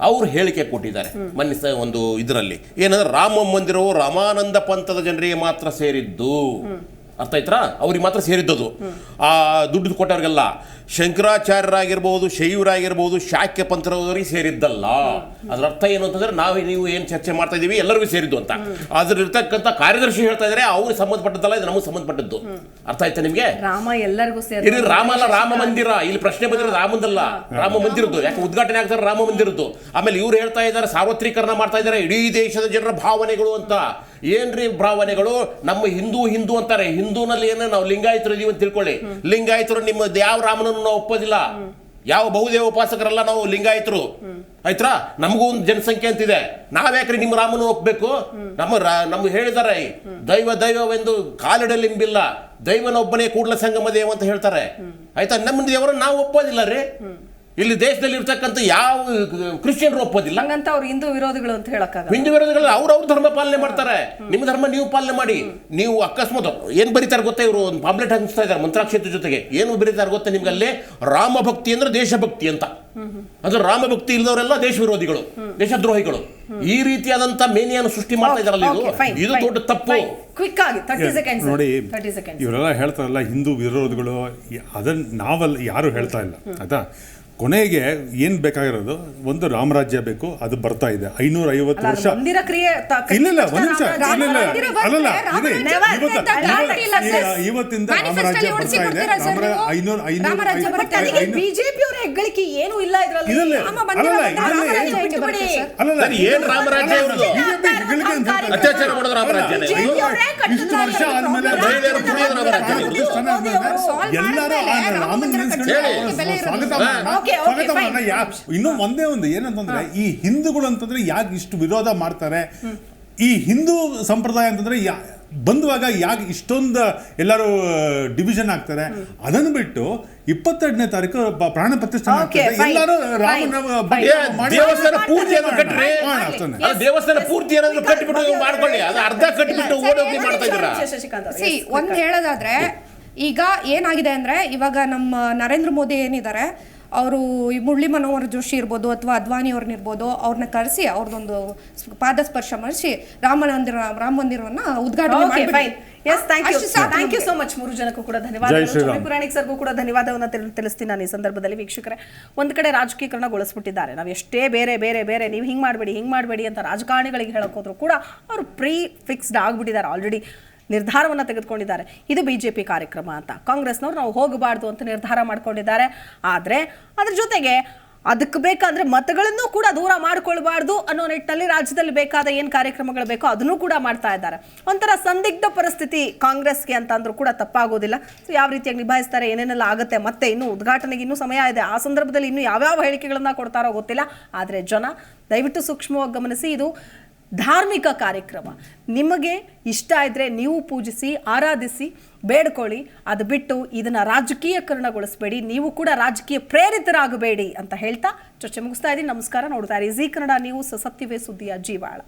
ಅವ್ರು ಹೇಳಿಕೆ ಕೊಟ್ಟಿದ್ದಾರೆ ಮೊನ್ನೆ ಒಂದು ಇದರಲ್ಲಿ. ಏನಂದ್ರೆ ರಾಮ ಮಂದಿರವು ರಾಮಾನಂದ ಪಂಥದ ಜನರಿಗೆ ಮಾತ್ರ ಸೇರಿದ್ದು. ಅರ್ಥ ಆಯ್ತಾ? ಅವ್ರಿಗೆ ಮಾತ್ರ ಸೇರಿದ್ದದು. ಆ ದುಡ್ಡು ಕೊಟ್ಟವ್ರಿಗೆಲ್ಲ ಶಂಕರಾಚಾರ್ಯರಾಗಿರ್ಬೋದು, ಶೈವರಾಗಿರ್ಬೋದು, ಶಾಕ್ಯ ಪಂಥರವರಿಗೆ ಸೇರಿದ್ದಲ್ಲ. ಅದರ ಅರ್ಥ ಏನು ಅಂತಂದ್ರೆ ನೀವು ಏನು ಚರ್ಚೆ ಮಾಡ್ತಾ ಇದೀವಿ ಎಲ್ಲರಿಗೂ ಸೇರಿದ್ದು ಅಂತ. ಅದ್ರಿರ್ತಕ್ಕಂಥ ಕಾರ್ಯದರ್ಶಿ ಹೇಳ್ತಾ ಇದ್ದಾರೆ ಅವ್ರಿಗೆ ಸಂಬಂಧಪಟ್ಟದ್ದಲ್ಲ, ಇದು ನಮಗೆ ಸಂಬಂಧಪಟ್ಟದ್ದು. ಅರ್ಥ ಆಯ್ತಾ ನಿಮ್ಗೆ? ರಾಮ ಎಲ್ಲರಿಗೂ ಇದು ರಾಮ ಅಲ್ಲ, ರಾಮ ಮಂದಿರ. ಇಲ್ಲಿ ಪ್ರಶ್ನೆ ಬಂದಿರೋದು ರಾಮಂದಲ್ಲ, ರಾಮ ಮಂದಿರದ್ದು. ಯಾಕೆ ಉದ್ಘಾಟನೆ ಆಗ್ತಾರೆ ರಾಮ ಮಂದಿರದ್ದು. ಆಮೇಲೆ ಇವ್ರು ಹೇಳ್ತಾ ಇದ್ದಾರೆ ಸಾರ್ವತ್ರೀಕರಣ ಮಾಡ್ತಾ ಇದ್ದಾರೆ ಇಡೀ ದೇಶದ ಜನರ ಭಾವನೆಗಳು ಅಂತ. ಏನ್ರಿ ಭಾವನೆಗಳು? ನಮ್ಮ ಹಿಂದೂ ಅಂತಾರೆ. ಹಿಂದೂನಲ್ಲಿ ಏನೋ ನಾವು ಲಿಂಗಾಯತರು ಇದೀವಿ ಅಂತ ತಿಳ್ಕೊಳ್ಳಿ. ಲಿಂಗಾಯತರು ನಿಮ್ಮ ಯಾವ ರಾಮನನ್ನು ನಾವು ಒಪ್ಪೋದಿಲ್ಲ, ಯಾವ ಬಹುದೇವ ಉಪಾಸಕರಲ್ಲ ನಾವು ಲಿಂಗಾಯತರು. ಆಯ್ತಾ? ನಮಗೂ ಒಂದು ಜನಸಂಖ್ಯೆ ಅಂತಿದೆ. ನಾವ್ಯಾಕ್ರಿ ನಿಮ್ಮ ರಾಮನ ಒಪ್ಪಬೇಕು? ನಮ್ಗೆ ಹೇಳಿದ್ದಾರೆ ದೈವವೆಂದು ಕಾಲಿಡಲಿಂಬಿಲ್ಲ, ದೈವನೊಬ್ಬನೇ ಕೂಡಲ ಸಂಗಮ ದೇವ ಅಂತ ಹೇಳ್ತಾರೆ. ಆಯ್ತಾ? ನಮ್ಮ ದೇವರನ್ನು ನಾವು ಒಪ್ಪೋದಿಲ್ಲ ರೀ. ಇಲ್ಲಿ ದೇಶದಲ್ಲಿ ಇರ್ತಕ್ಕಂಥ ಯಾವ ಕ್ರಿಶ್ಚಿಯನ್ರು ಒಪ್ಪೋದಿಲ್ಲ. ಹಂಗಂತ ಅವ್ರು ಹಿಂದೂ ವಿರೋಧಿಗಳು ಅಂತ ಹೇಳಕ್ಕಾಗಲ್ಲ. ಹಿಂದೂ ವಿರೋಧಿಗಳು ಅವ್ರವ್ರ ಧರ್ಮ ಪಾಲನೆ ಮಾಡ್ತಾರೆ. ನಿಮ್ಮ ಧರ್ಮ ನೀವು ಪಾಲನೆ ಮಾಡಿ. ನೀವು ಅಕಸ್ಮಾತ್ ಏನ್ ಬರೀತಾರೆ ಗೊತ್ತಾ? ಇವರು ಒಂದು ಪಾಂಪ್ಲೆಟ್ ಹಂಚ್ತಾ ಇದ್ದಾರೆ ಮಂತ್ರಾಕ್ಷತೆ ಜೊತೆಗೆ. ಏನು ಬರೀತಾರೆ ಗೊತ್ತಾ ನಿಮ್ಗೆ? ಅಲ್ಲಿ ರಾಮ ಭಕ್ತಿ ಅಂದ್ರೆ ದೇಶಭಕ್ತಿ ಅಂತ. ಅಂದ್ರೆ ರಾಮ ಭಕ್ತಿ ಇಲ್ಲದವರೆಲ್ಲ ದೇಶ ವಿರೋಧಿಗಳು, ದೇಶದ್ರೋಹಿಗಳು. ಈ ರೀತಿಯಾದಂತ ಮೇನಿಯನ್ನು ಸೃಷ್ಟಿ ಮಾಡ್ತಾ ಇದಾರಲ್ಲ, ಇದು ದೊಡ್ಡ ತಪ್ಪು. ಕ್ವಿಕ್ ಆಗಿ 30 ಸೆಕೆಂಡ್ಸ್ ನೋಡಿ, 30 ಸೆಕೆಂಡ್ಸ್. ಇವರೆಲ್ಲ ಹೇಳ್ತಾರಲ್ಲ ಹಿಂದೂ ವಿರೋಧಿಗಳು, ಅದನ್ನ ನಾವಲ್ಲ, ಯಾರು ಹೇಳ್ತಾ ಇಲ್ಲ ಆಯ್ತಾ. ಕೊನೆಗೆ ಏನ್ ಬೇಕಾಗಿರೋದು? ಒಂದು ರಾಮರಾಜ್ಯ ಬೇಕು, ಅದು ಬರ್ತಾ ಇದೆ. 550 ವರ್ಷ ಮಂದಿರ ಕ್ರಿಯೆ ಇಲ್ಲ ಒಂದು ನಿಮಿಷ ಅಲ್ಲಲ್ಲ ಇವತ್ತಿಂದ ರಾಮರಾಜ್ಯ ಬರ್ತಾ ಇದೆ. ಬಿಜೆಪಿ ಅವರ ಹೆಗ್ಗಳಿಕೆ ಏನು ಇಲ್ಲ ಇದ್ರಲ್ಲಿ. ಅತ್ಯಾಚಾರ ಮಾಡೋದು ರಾಮರಾಜ್ಯ. ಇಷ್ಟು ವರ್ಷ ಆದ್ಮೇಲೆ ಎಲ್ಲರೂ ರಾಮನ ಇನ್ನೂ ಒಂದೇ ಒಂದು ಏನಂತಂದ್ರೆ, ಈ ಹಿಂದೂಗಳು ಅಂತಂದ್ರೆ ಯಾಕೆ ಇಷ್ಟು ವಿರೋಧ ಮಾಡ್ತಾರೆ? ಈ ಹಿಂದೂ ಸಂಪ್ರದಾಯ ಅಂತಂದ್ರೆ ಬಂದುವಾಗ ಯಾಕೆ ಇಷ್ಟೊಂದು ಎಲ್ಲರೂ ಡಿವಿಷನ್ ಆಗ್ತಾರೆ? ಅದನ್ನು ಬಿಟ್ಟು 22ನೇ ತಾರೀಕು ಪ್ರಾಣ ಪ್ರತಿಷ್ಠೆ ಎಲ್ಲರೂ ದೇವಸ್ಥಾನ ಪೂರ್ತಿ ದೇವಸ್ಥಾನ ಪೂರ್ತಿ ಏನಾದ್ರು ಕಟ್ಟಿಬಿಟ್ಟು ಮಾಡ್ಕೊಳ್ಳಿ, ಅದು ಅರ್ಧ ಕಟ್ಟಿಬಿಟ್ಟು ಓಡೋಗಿ ಮಾಡ್ತಾ ಇದ್ದೀರಾ? ಒಂದ್ ಹೇಳೋದಾದ್ರೆ, ಈಗ ಏನಾಗಿದೆ ಅಂದ್ರೆ, ಇವಾಗ ನಮ್ಮ ನರೇಂದ್ರ ಮೋದಿ ಏನಿದ್ದಾರೆ, ಅವರು ಈ ಮುರಳಿ ಮನೋಹರ್ ಜೋಶಿ ಇರ್ಬೋದು ಅಥವಾ ಅದ್ವಾನಿ ಅವ್ರನ್ನಿರ್ಬೋದು, ಅವ್ರನ್ನ ಕರೆಸಿ ಅವ್ರದ್ದೊಂದು ಪಾದ ಸ್ಪರ್ಶ ಮಾಡಿಸಿ ರಾಮ ಮಂದಿರವನ್ನ ಉದ್ಘಾಟನೆ ಮಾಡಿ. Thank you so much. 3 ಜನಕ್ಕೂ ಕೂಡ ಧನ್ಯವಾದಗಳು. ಪುರಾಣಿಕ್ ಸರ್ಗೂ ಕೂಡ ಧನ್ಯವಾದವನ್ನು ತಿಳಿಸ್ತೀನಿ ನಾನು ಈ ಸಂದರ್ಭದಲ್ಲಿ. ವೀಕ್ಷಕರೇ, ಒಂದು ಕಡೆ ರಾಜಕೀಕರಣಗೊಳಿಸ್ಬಿಟ್ಟಿದ್ದಾರೆ. ನಾವು ಎಷ್ಟೇ ಬೇರೆ ಬೇರೆ ಬೇರೆ ನೀವು ಹಿಂಗೆ ಮಾಡಬೇಡಿ ಅಂತ ರಾಜಕಾರಣಿಗಳಿಗೆ ಹೇಳಕ್ ಹೋದ್ರು ಕೂಡ ಅವರು ಫಿಕ್ಸ್ಡ್ ಆಗ್ಬಿಟ್ಟಿದ್ದಾರೆ. ಆಲ್ರೆಡಿ ನಿರ್ಧಾರವನ್ನು ತೆಗೆದುಕೊಂಡಿದ್ದಾರೆ. ಇದು ಬಿಜೆಪಿ ಕಾರ್ಯಕ್ರಮ ಅಂತ. ಕಾಂಗ್ರೆಸ್ನವ್ರು ನಾವು ಹೋಗಬಾರ್ದು ಅಂತ ನಿರ್ಧಾರ ಮಾಡ್ಕೊಂಡಿದ್ದಾರೆ. ಆದರೆ ಅದ್ರ ಜೊತೆಗೆ ಅದಕ್ಕೆ ಬೇಕಾದ್ರೆ ಮತಗಳನ್ನು ಕೂಡ ದೂರ ಮಾಡ್ಕೊಳ್ಬಾರ್ದು ಅನ್ನೋ ನಿಟ್ಟಿನಲ್ಲಿ ರಾಜ್ಯದಲ್ಲಿ ಬೇಕಾದ ಏನು ಕಾರ್ಯಕ್ರಮಗಳು ಬೇಕೋ ಅದನ್ನು ಕೂಡ ಮಾಡ್ತಾ ಇದ್ದಾರೆ. ಒಂಥರ ಸಂದಿಗ್ಧ ಪರಿಸ್ಥಿತಿ ಕಾಂಗ್ರೆಸ್ಗೆ ಅಂತ ಅಂದ್ರೂ ಕೂಡ ತಪ್ಪಾಗೋದಿಲ್ಲ. ಸೊ ಯಾವ ರೀತಿಯಾಗಿ ನಿಭಾಯಿಸ್ತಾರೆ, ಏನೇನೆಲ್ಲ ಆಗುತ್ತೆ, ಮತ್ತೆ ಇನ್ನೂ ಉದ್ಘಾಟನೆಗೆ ಇನ್ನೂ ಸಮಯ ಇದೆ. ಆ ಸಂದರ್ಭದಲ್ಲಿ ಇನ್ನೂ ಯಾವ್ಯಾವ ಹೇಳಿಕೆಗಳನ್ನ ಕೊಡ್ತಾರೋ ಗೊತ್ತಿಲ್ಲ. ಆದರೆ ಜನ ದಯವಿಟ್ಟು ಸೂಕ್ಷ್ಮವಾಗಿ ಗಮನಿಸಿ, ಇದು ಧಾರ್ಮಿಕ ಕಾರ್ಯಕ್ರಮ. ನಿಮಗೆ ಇಷ್ಟ ಇದ್ರೆ ನೀವು ಪೂಜಿಸಿ, ಆರಾಧಿಸಿ, ಬೇಡ್ಕೊಳ್ಳಿ. ಅದು ಬಿಟ್ಟು ಇದನ್ನ ರಾಜಕೀಯಕರಣಗೊಳಿಸಬೇಡಿ, ನೀವು ಕೂಡ ರಾಜಕೀಯ ಪ್ರೇರಿತರಾಗಬೇಡಿ ಅಂತ ಹೇಳ್ತಾ ಚರ್ಚೆ ಮುಗಿಸ್ತಾ ಇದ್ದೀನಿ. ನಮಸ್ಕಾರ. ನೋಡ್ತಾ ಇರಿ ಜೀ ಕನ್ನಡ ನ್ಯೂಸ್, ಸತ್ಯವೇ ಸುದ್ದಿಯ ಜೀವಾಳ.